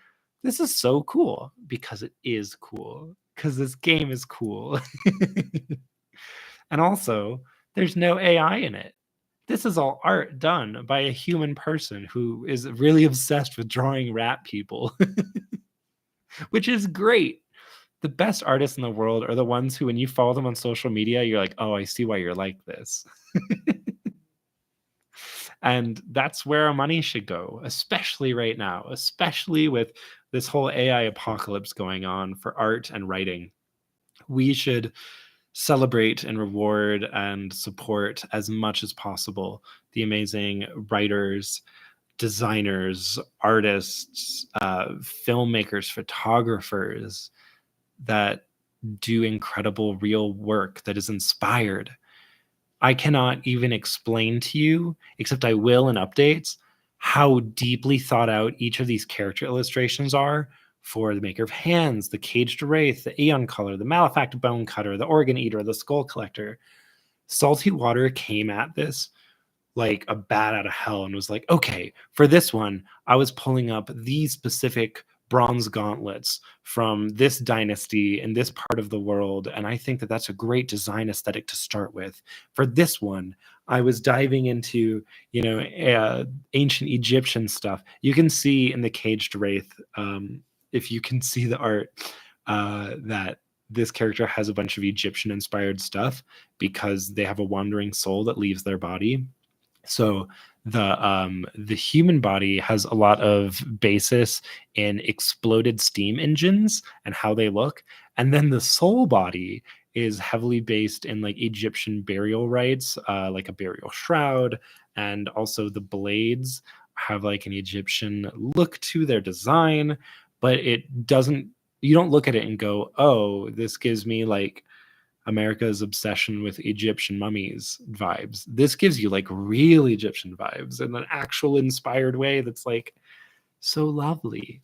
This is so cool because it is cool. Because this game is cool. And also, there's no AI in it. This is all art done by a human person who is really obsessed with drawing rat people, which is great. The best artists in the world are the ones who, when you follow them on social media, you're like, oh, I see why you're like this. And that's where our money should go, especially right now, especially with this whole AI apocalypse going on for art and writing. We should celebrate and reward and support as much as possible the amazing writers, designers, artists, filmmakers, photographers that do incredible real work that is inspired. I cannot even explain to you, except I will in updates, how deeply thought out each of these character illustrations are for the Maker of Hands, the Caged Wraith, the Aeon Color, the Malefact Bone Cutter, the Organ Eater, the Skull Collector. Salty Water came at this like a bat out of hell and was like, okay, for this one, I was pulling up these specific bronze gauntlets from this dynasty in this part of the world. And I think that that's a great design aesthetic to start with. For this one, I was diving into, ancient Egyptian stuff. You can see in the Caged Wraith, if you can see the art, that this character has a bunch of Egyptian inspired stuff because they have a wandering soul that leaves their body. So the human body has a lot of basis in exploded steam engines and how they look, and then the soul body is heavily based in like Egyptian burial rites, like a burial shroud, and also the blades have like an Egyptian look to their design, but it doesn't. You don't look at it and go, "Oh, this gives me like America's obsession with Egyptian mummies vibes." This gives you like real Egyptian vibes in an actual inspired way that's like so lovely.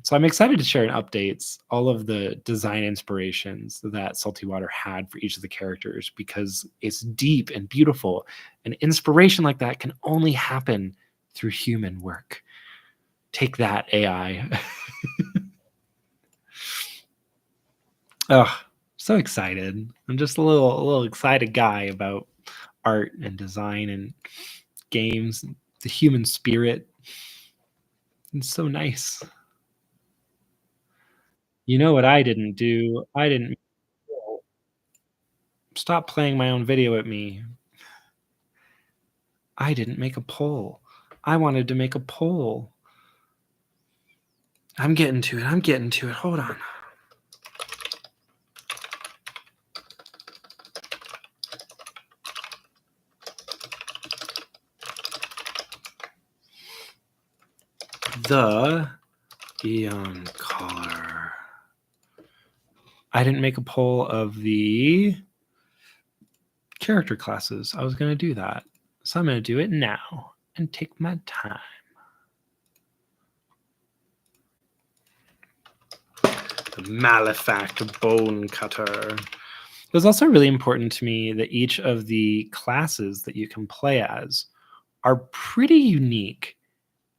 So I'm excited to share in updates all of the design inspirations that Salty Water had for each of the characters because it's deep and beautiful. And inspiration like that can only happen through human work. Take that, AI. Oh, so excited. I'm just a little excited guy about art and design and games, and the human spirit. It's so nice. You know what I didn't do? I didn't stop playing my own video at me. I didn't make a poll. I wanted to make a poll. I'm getting to it. I'm getting to it. Hold on. The Eon Color. I didn't make a poll of the character classes. I was going to do that. So I'm going to do it now and take my time. The Malefact Bone Cutter. It was also really important to me that each of the classes that you can play as are pretty unique.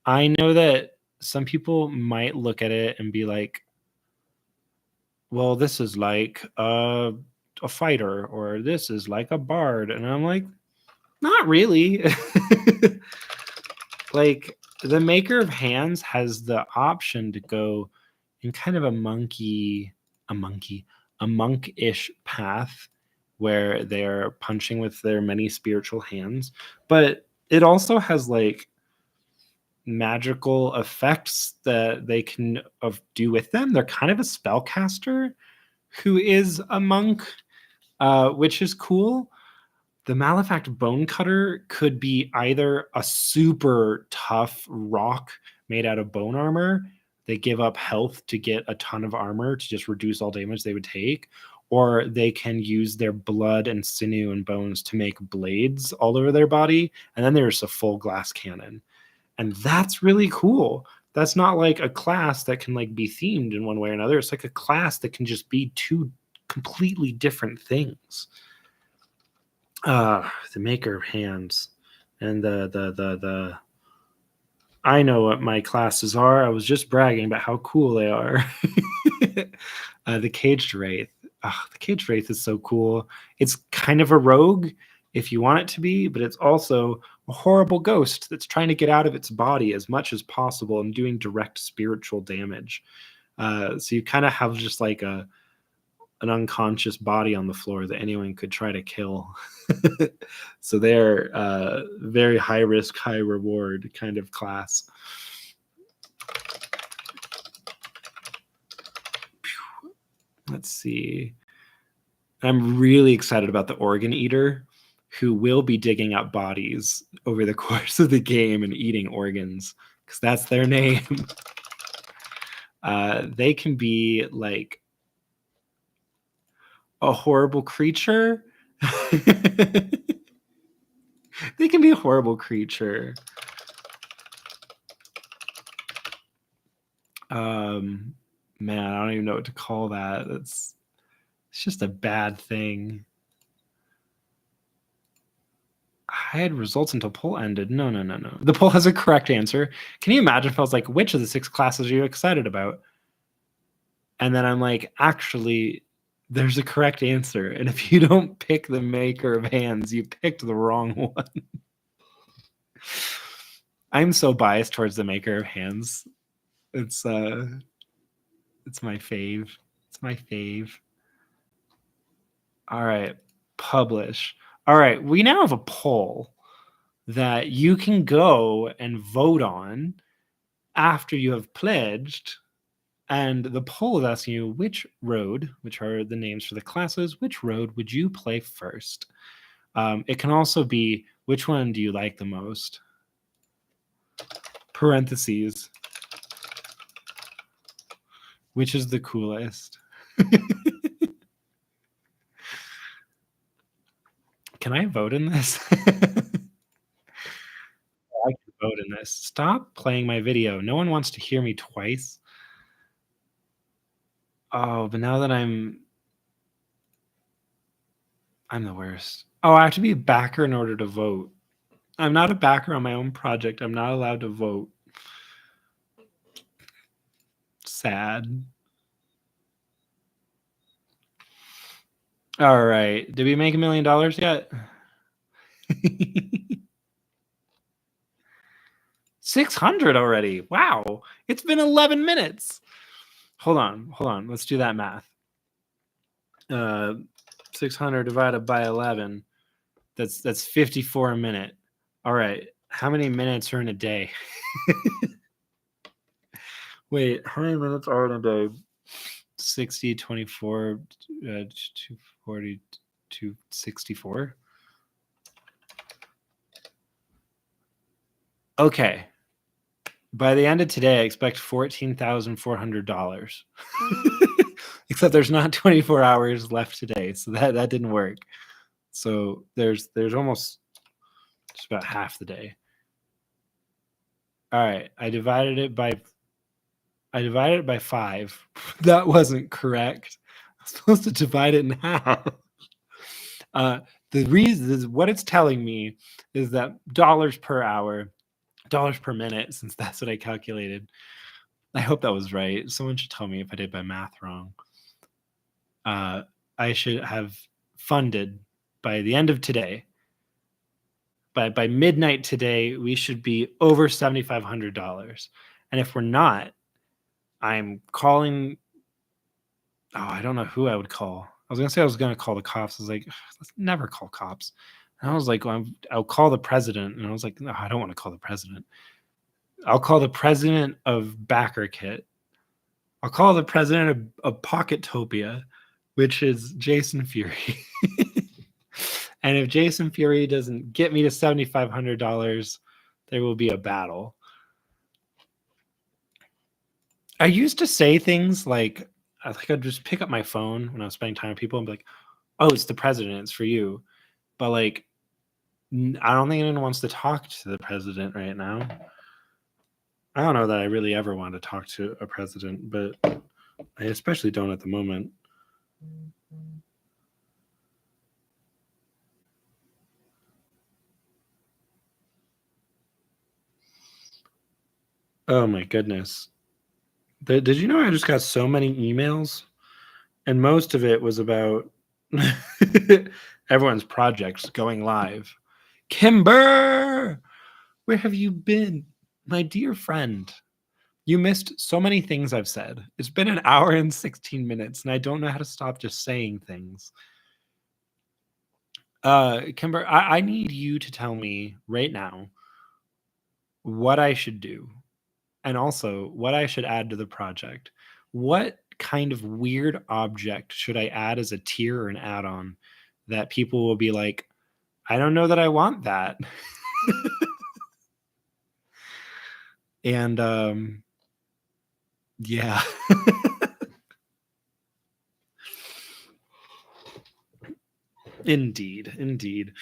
I know that some people might look at it and be like, well, this is like a fighter, or this is like a bard. And I'm like, not really. Like, the Maker of Hands has the option to go in kind of a monk-ish path where they're punching with their many spiritual hands, but it also has like magical effects that they can do with them. They're kind of a spellcaster who is a monk, which is cool. The Malefact Bone Cutter could be either a super tough rock made out of bone armor. They give up health to get a ton of armor to just reduce all damage they would take. Or they can use their blood and sinew and bones to make blades all over their body. And then there's a full glass cannon. And that's really cool. That's not like a class that can like be themed in one way or another. It's like a class that can just be two completely different things. The Maker of Hands, and the I know what my classes are. I was just bragging about how cool they are. The Caged Wraith. The Caged Wraith is so cool. It's kind of a rogue if you want it to be, but it's also a horrible ghost that's trying to get out of its body as much as possible and doing direct spiritual damage. So you kind of have just like an unconscious body on the floor that anyone could try to kill. So they're very high risk, high reward kind of class. Let's see. I'm really excited about the Organ Eater, who will be digging up bodies over the course of the game and eating organs, because that's their name. They can be like a horrible creature. They can be a horrible creature. Man, I don't even know what to call that. It's just a bad thing. I had results until poll ended. No. The poll has a correct answer. Can you imagine if I was like, which of the 6 classes are you excited about? And then I'm like, actually, there's a correct answer. And if you don't pick the Maker of Hands, you picked the wrong one. I'm so biased towards the Maker of Hands. It's my fave. It's my fave. All right, publish. All right, we now have a poll that you can go and vote on after you have pledged. And the poll is asking you which road, which are the names for the classes, which road would you play first? It can also be, which one do you like the most? Parentheses. Which is the coolest? Can I vote in this? I can vote in this. Stop playing my video. No one wants to hear me twice. Oh, but now that I'm the worst. Oh, I have to be a backer in order to vote. I'm not a backer on my own project. I'm not allowed to vote. Sad. All right. Did we make $1 million yet? 600 already. Wow. It's been 11 minutes. Hold on. Let's do that math. 600 divided by 11. That's 54 a minute. All right. How many minutes are in a day? Wait, how many minutes are in a day? 60, 24, 240, 264. Okay. By the end of today, I expect $14,400. Except there's not 24 hours left today, so that didn't work. So there's almost just about half the day. All right, I divided it by 5. That wasn't correct. I was supposed to divide it in half. The reason is what it's telling me is that dollars per hour, dollars per minute, since that's what I calculated. I hope that was right. Someone should tell me if I did my math wrong. I should have funded by the end of today. By midnight today, we should be over $7,500. And if we're not, I'm calling. Oh, I don't know who I would call. I was gonna say I was gonna call the cops. I was like, let's never call cops. And I was like, well, I'll call the president. And I was like, no, I don't want to call the president. I'll call the president of Backerkit. I'll call the president of Pocketopia, which is Jason Fury. And if Jason Fury doesn't get me to $7,500, there will be a battle. I used to say things like, I think I'd just pick up my phone when I was spending time with people and be like, oh, it's the president, it's for you. But like, I don't think anyone wants to talk to the president right now. I don't know that I really ever want to talk to a president, but I especially don't at the moment. Oh my goodness. Did you know I just got so many emails? And most of it was about everyone's projects going live. Kimber, where have you been? My dear friend, you missed so many things I've said. It's been an hour and 16 minutes, and I don't know how to stop just saying things. Kimber, I need you to tell me right now what I should do, and also what I should add to the project. What kind of weird object should I add as a tier or an add-on that people will be like, I don't know that I want that. And yeah. Indeed.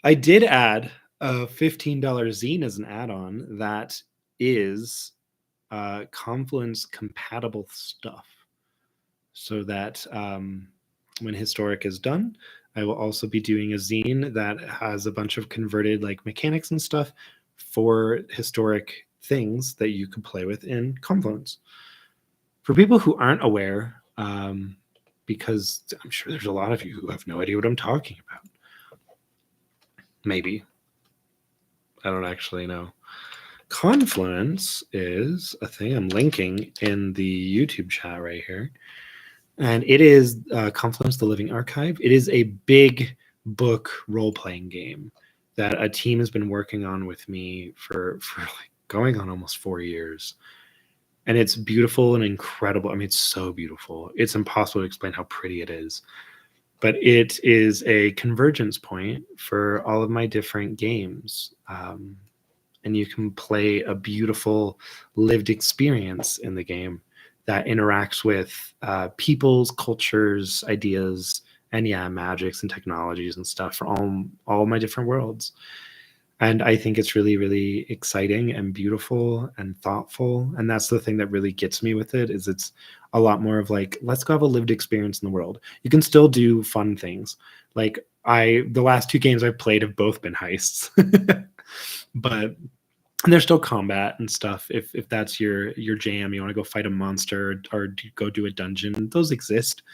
I did add a $15 zine as an add-on that is Confluence compatible stuff, so that when Historic is done, I will also be doing a zine that has a bunch of converted like mechanics and stuff for Historic things that you could play with in Confluence. For people who aren't aware, because I'm sure there's a lot of you who have no idea what I'm talking about. Maybe. I don't actually know. Confluence is a thing I'm linking in the YouTube chat right here. And it is Confluence, the Living Archive. It is a big book role-playing game that a team has been working on with me for like going on almost 4 years. And it's beautiful and incredible. I mean, it's so beautiful. It's impossible to explain how pretty it is. But it is a convergence point for all of my different games. And you can play a beautiful lived experience in the game that interacts with people's cultures, ideas, and magics and technologies and stuff for all my different worlds. And I think it's really, really exciting and beautiful and thoughtful. And that's the thing that really gets me with it, is it's a lot more of like, let's go have a lived experience in the world. You can still do fun things. Like the last 2 games I've played have both been heists, but there's still combat and stuff. If that's your jam, you want to go fight a monster or go do a dungeon, those exist.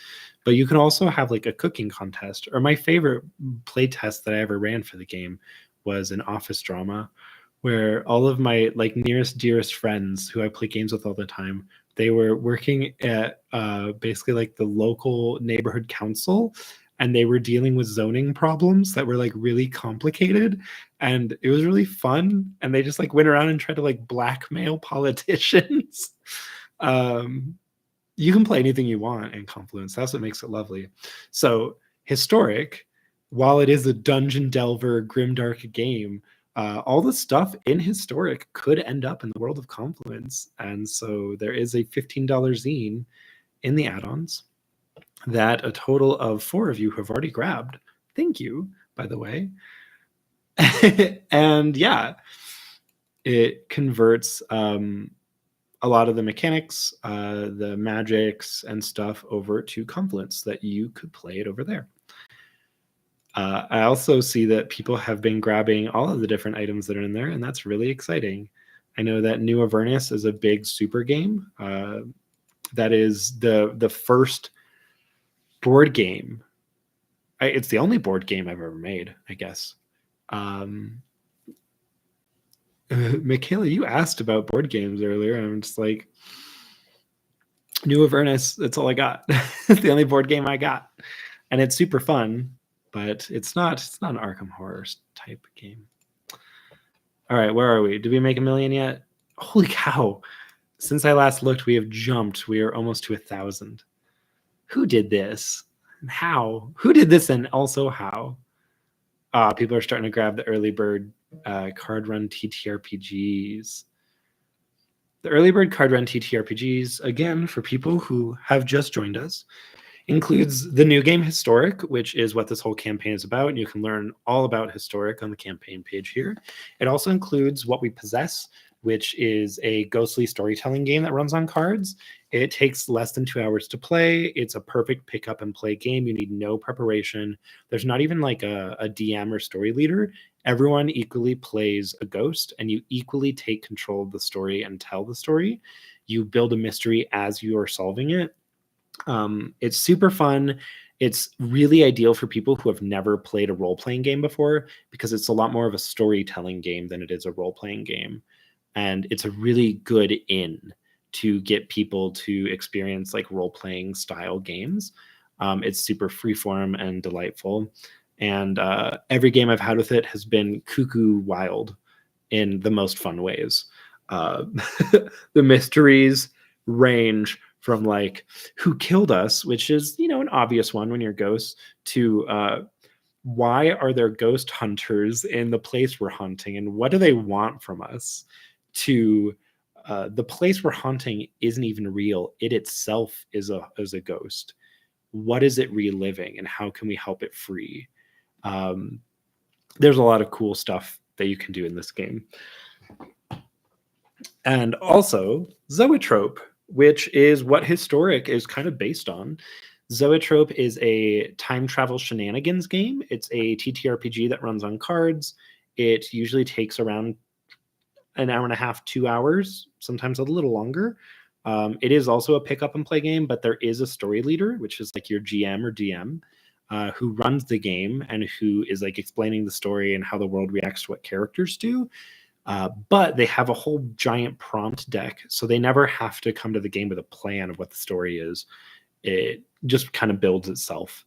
But you can also have like a cooking contest. Or my favorite play test that I ever ran for the game was an office drama where all of my like nearest dearest friends who I play games with all the time, they were working at basically like the local neighborhood council, and they were dealing with zoning problems that were like really complicated, and it was really fun. And they just like went around and tried to like blackmail politicians. You can play anything you want in Confluence. That's what makes it lovely. So Historic, while it is a dungeon delver grimdark game, all the stuff in Historic could end up in the world of Confluence. And so there is a $15 zine in the add-ons that a total of 4 of you have already grabbed. Thank you, by the way. And yeah, it converts a lot of the mechanics, the magics and stuff over to Confluence, that you could play it over there. I also see that people have been grabbing all of the different items that are in there, and that's really exciting. I know that New Avernus is a big super game. That is the first board game. It's the only board game I've ever made, I guess. Um, Michaela, you asked about board games earlier. And I'm just like, New Avernus, that's all I got. It's the only board game I got. And it's super fun, but it's not an Arkham Horror type game. All right, where are we? Did we make 1 million yet? Holy cow. Since I last looked, we have jumped. We are almost to 1,000. Who did this? How? Who did this and also how? People are starting to grab the early bird card run TTRPGs. The early bird card run TTRPGs, again, for people who have just joined us, includes the new game Historic, which is what this whole campaign is about. And you can learn all about Historic on the campaign page here. It also includes What We Possess, which is a ghostly storytelling game that runs on cards. It takes less than 2 hours to play. It's a perfect pick up and play game. You need no preparation. There's not even like a DM or story leader. Everyone equally plays a ghost, and you equally take control of the story and tell the story. You build a mystery as you are solving it. It's super fun. It's really ideal for people who have never played a role-playing game before, because it's a lot more of a storytelling game than it is a role-playing game. And it's a really good in to get people to experience like role-playing style games. It's super freeform and delightful. And every game I've had with it has been cuckoo wild in the most fun ways. The mysteries range from like who killed us, which is, you know, an obvious one when you're ghosts, to why are there ghost hunters in the place we're hunting and what do they want from us, to the place we're hunting isn't even real. It itself is a ghost. What is it reliving and how can we help it free? There's a lot of cool stuff that you can do in this game. And also Zoetrope, which is what Historic is kind of based on. Zoetrope is a time travel shenanigans game. It's a TTRPG that runs on cards. It usually takes around an hour and a half, 2 hours, sometimes a little longer. It is also a pick up and play game, but there is a story leader, which is like your GM or DM, who runs the game and who is like explaining the story and how the world reacts to what characters do. But they have a whole giant prompt deck, so they never have to come to the game with a plan of what the story is. It just kind of builds itself.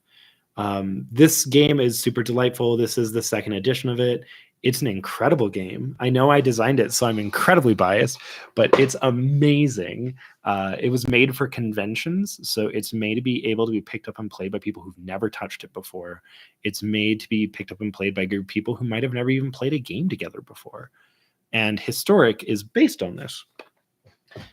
This game is super delightful. This is the second edition of it. It's an incredible game. I know I designed it, so I'm incredibly biased, but it's amazing. It was made for conventions, so it's made to be able to be picked up and played by people who've never touched it before. It's made to be picked up and played by a group of people who might have never even played a game together before. And Historic is based on this.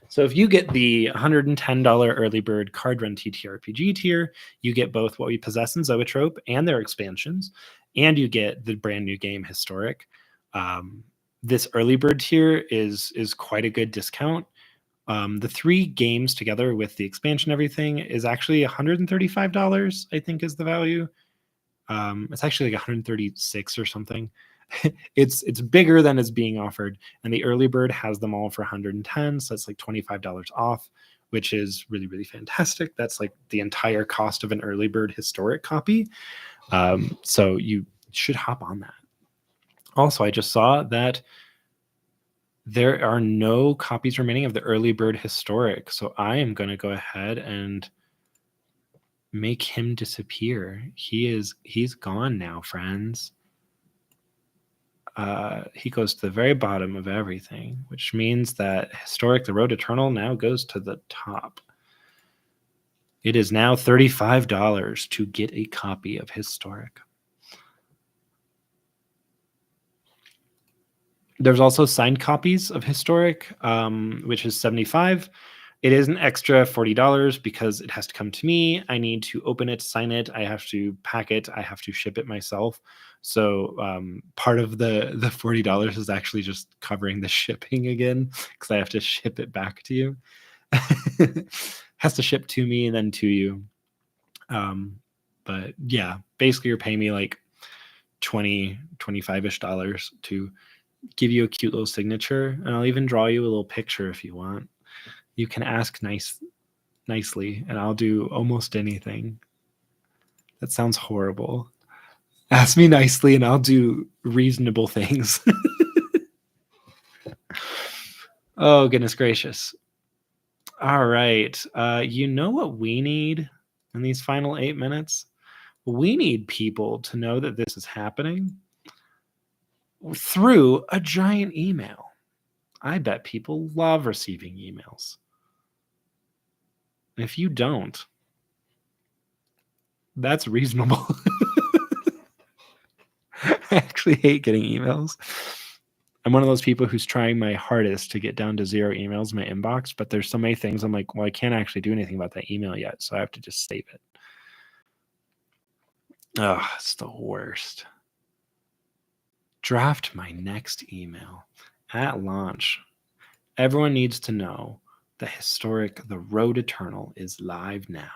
So if you get the $110 early bird card run TTRPG tier, you get both What We Possess and Zoetrope and their expansions, and you get the brand new game Historic. This early bird tier is quite a good discount. The 3 games together with the expansion, everything is actually $135, I think is the value. It's actually like 136 or something. It's bigger than is being offered, and the early bird has them all for 110, so it's like $25 off, which is really, really fantastic. That's like the entire cost of an early bird Historic copy. So you should hop on that. Also, I just saw that there are no copies remaining of the early bird Historic, so I am going to go ahead and make him disappear. He's gone now, friends. He goes to the very bottom of everything, which means that Historic The Road Eternal now goes to the top. It is now $35 to get a copy of Historic. There's also signed copies of Historic, which is $75. It is an extra $40 because it has to come to me. I need to open it, sign it. I have to pack it. I have to ship it myself. So part of the $40 is actually just covering the shipping again because I have to ship it back to you. Has to ship to me and then to you. But yeah, basically you're paying me like $25-ish to give you a cute little signature, and I'll even draw you a little picture if you want. You can ask nicely, and I'll do almost anything. That sounds horrible. Ask me nicely, and I'll do reasonable things. Oh, goodness gracious. All right. You know what we need in these final 8 minutes? We need people to know that this is happening through a giant email. I bet people love receiving emails. If you don't, that's reasonable. I actually hate getting emails. I'm one of those people who's trying my hardest to get down to 0 emails in my inbox, but there's so many things I'm like, well, I can't actually do anything about that email yet, so I have to just save it. Oh, it's the worst. Draft my next email at launch. Everyone needs to know the historic The Road Eternal is live now.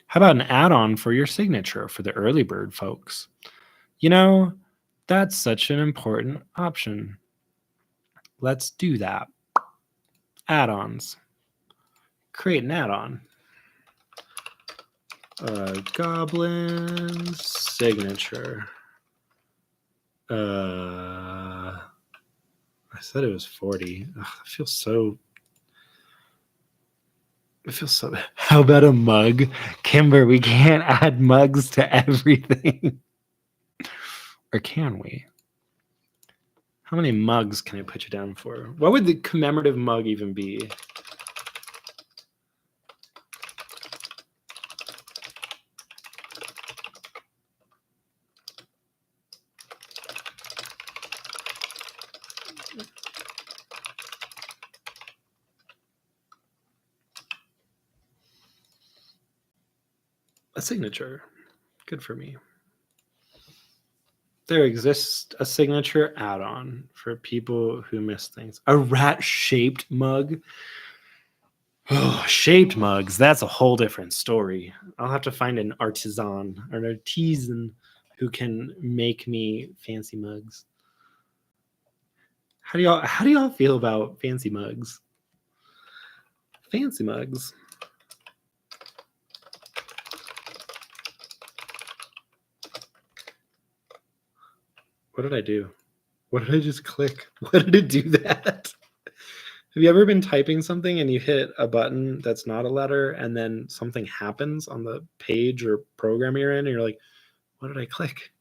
How about an add-on for your signature for the early bird folks? You know, that's such an important option. Let's do that. Add-ons. Create an add-on. Goblin signature. I said it was 40. Ugh, I feel so. How about a mug? Kimber, we can't add mugs to everything. Or can we? How many mugs can I put you down for? What would the commemorative mug even be? A signature. Good for me. There exists a signature add-on for people who miss things. A rat-shaped mug. Oh, shaped mugs. That's a whole different story. I'll have to find an artisan who can make me fancy mugs. How do y'all feel about fancy mugs? Fancy mugs. What did I do? What did I just click? What did it do that? Have you ever been typing something and you hit a button that's not a letter and then something happens on the page or program you're in and you're like, what did I click?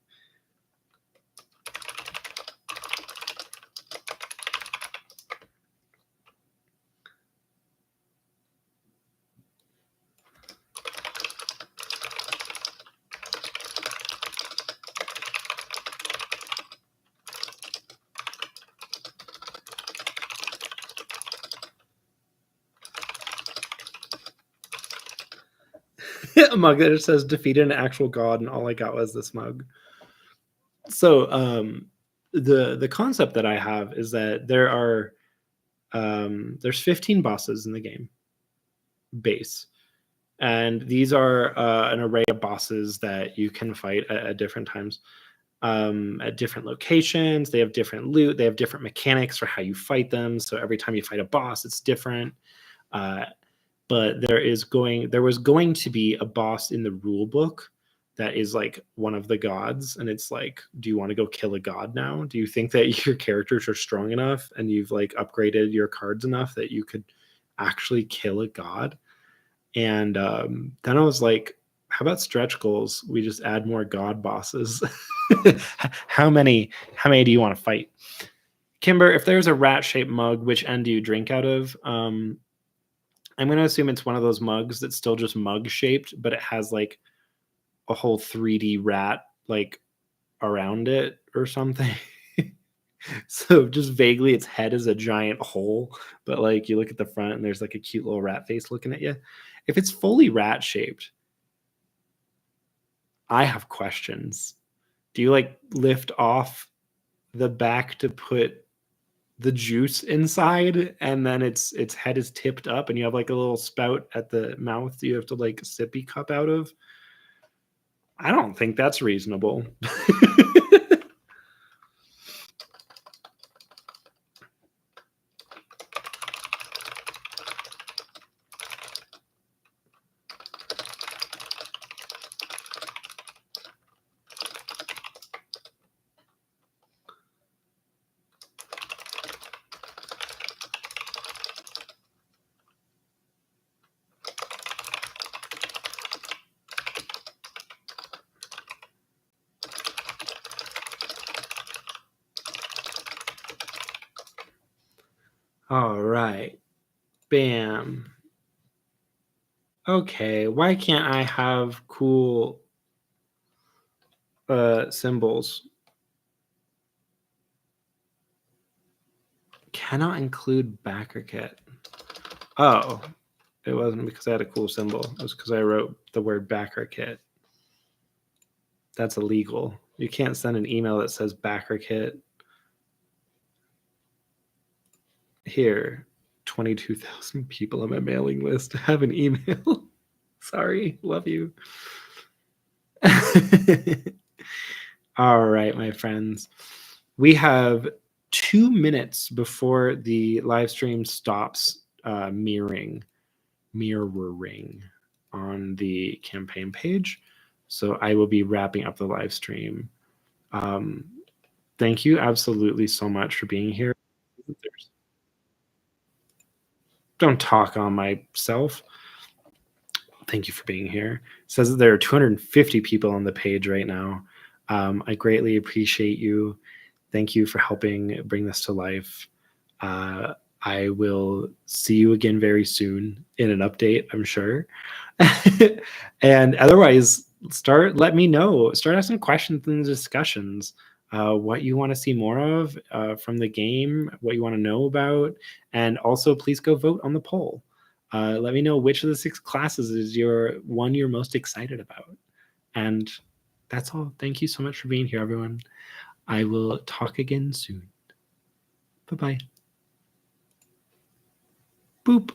A mug that just says defeated an actual god and all I got was this mug. So the concept that I have is that there's 15 bosses in the game base, and these are an array of bosses that you can fight at different times, at different locations. They have different loot, they have different mechanics for how you fight them, so every time you fight a boss it's different. But there was going to be a boss in the rule book that is like one of the gods, and it's like, do you want to go kill a god now? Do you think that your characters are strong enough and you've like upgraded your cards enough that you could actually kill a god? And then I was like, how about stretch goals? We just add more god bosses. How many do you want to fight? Kimber, if there's a rat-shaped mug, which end do you drink out of? I'm going to assume it's one of those mugs that's still just mug shaped, but it has like a whole 3D rat like around it or something. So just vaguely its head is a giant hole, but like you look at the front and there's like a cute little rat face looking at you. If it's fully rat shaped, I have questions. Do you like lift off the back to put the juice inside, and then its head is tipped up, and you have like a little spout at the mouth you have to like sippy cup out of. I don't think that's reasonable. All right. Bam. Okay, why can't I have cool symbols? Cannot include Backerkit. Oh, it wasn't because I had a cool symbol. It was because I wrote the word Backerkit. That's illegal. You can't send an email that says Backerkit. Here, 22,000 people on my mailing list have an email. Sorry, love you. All right, my friends. We have 2 minutes before the live stream stops mirroring on the campaign page. So I will be wrapping up the live stream. Thank you absolutely so much for being here. Don't talk on myself. Thank you for being here. It says that there are 250 people on the page right now. I greatly appreciate you. Thank you for helping bring this to life. I will see you again very soon in an update, I'm sure. And otherwise, let me know. Start asking questions in the discussions. What you want to see more of from the game, what you want to know about, and also please go vote on the poll. Let me know which of the 6 classes is your one you're most excited about. And that's all. Thank you so much for being here, everyone. I will talk again soon. Bye-bye. Boop.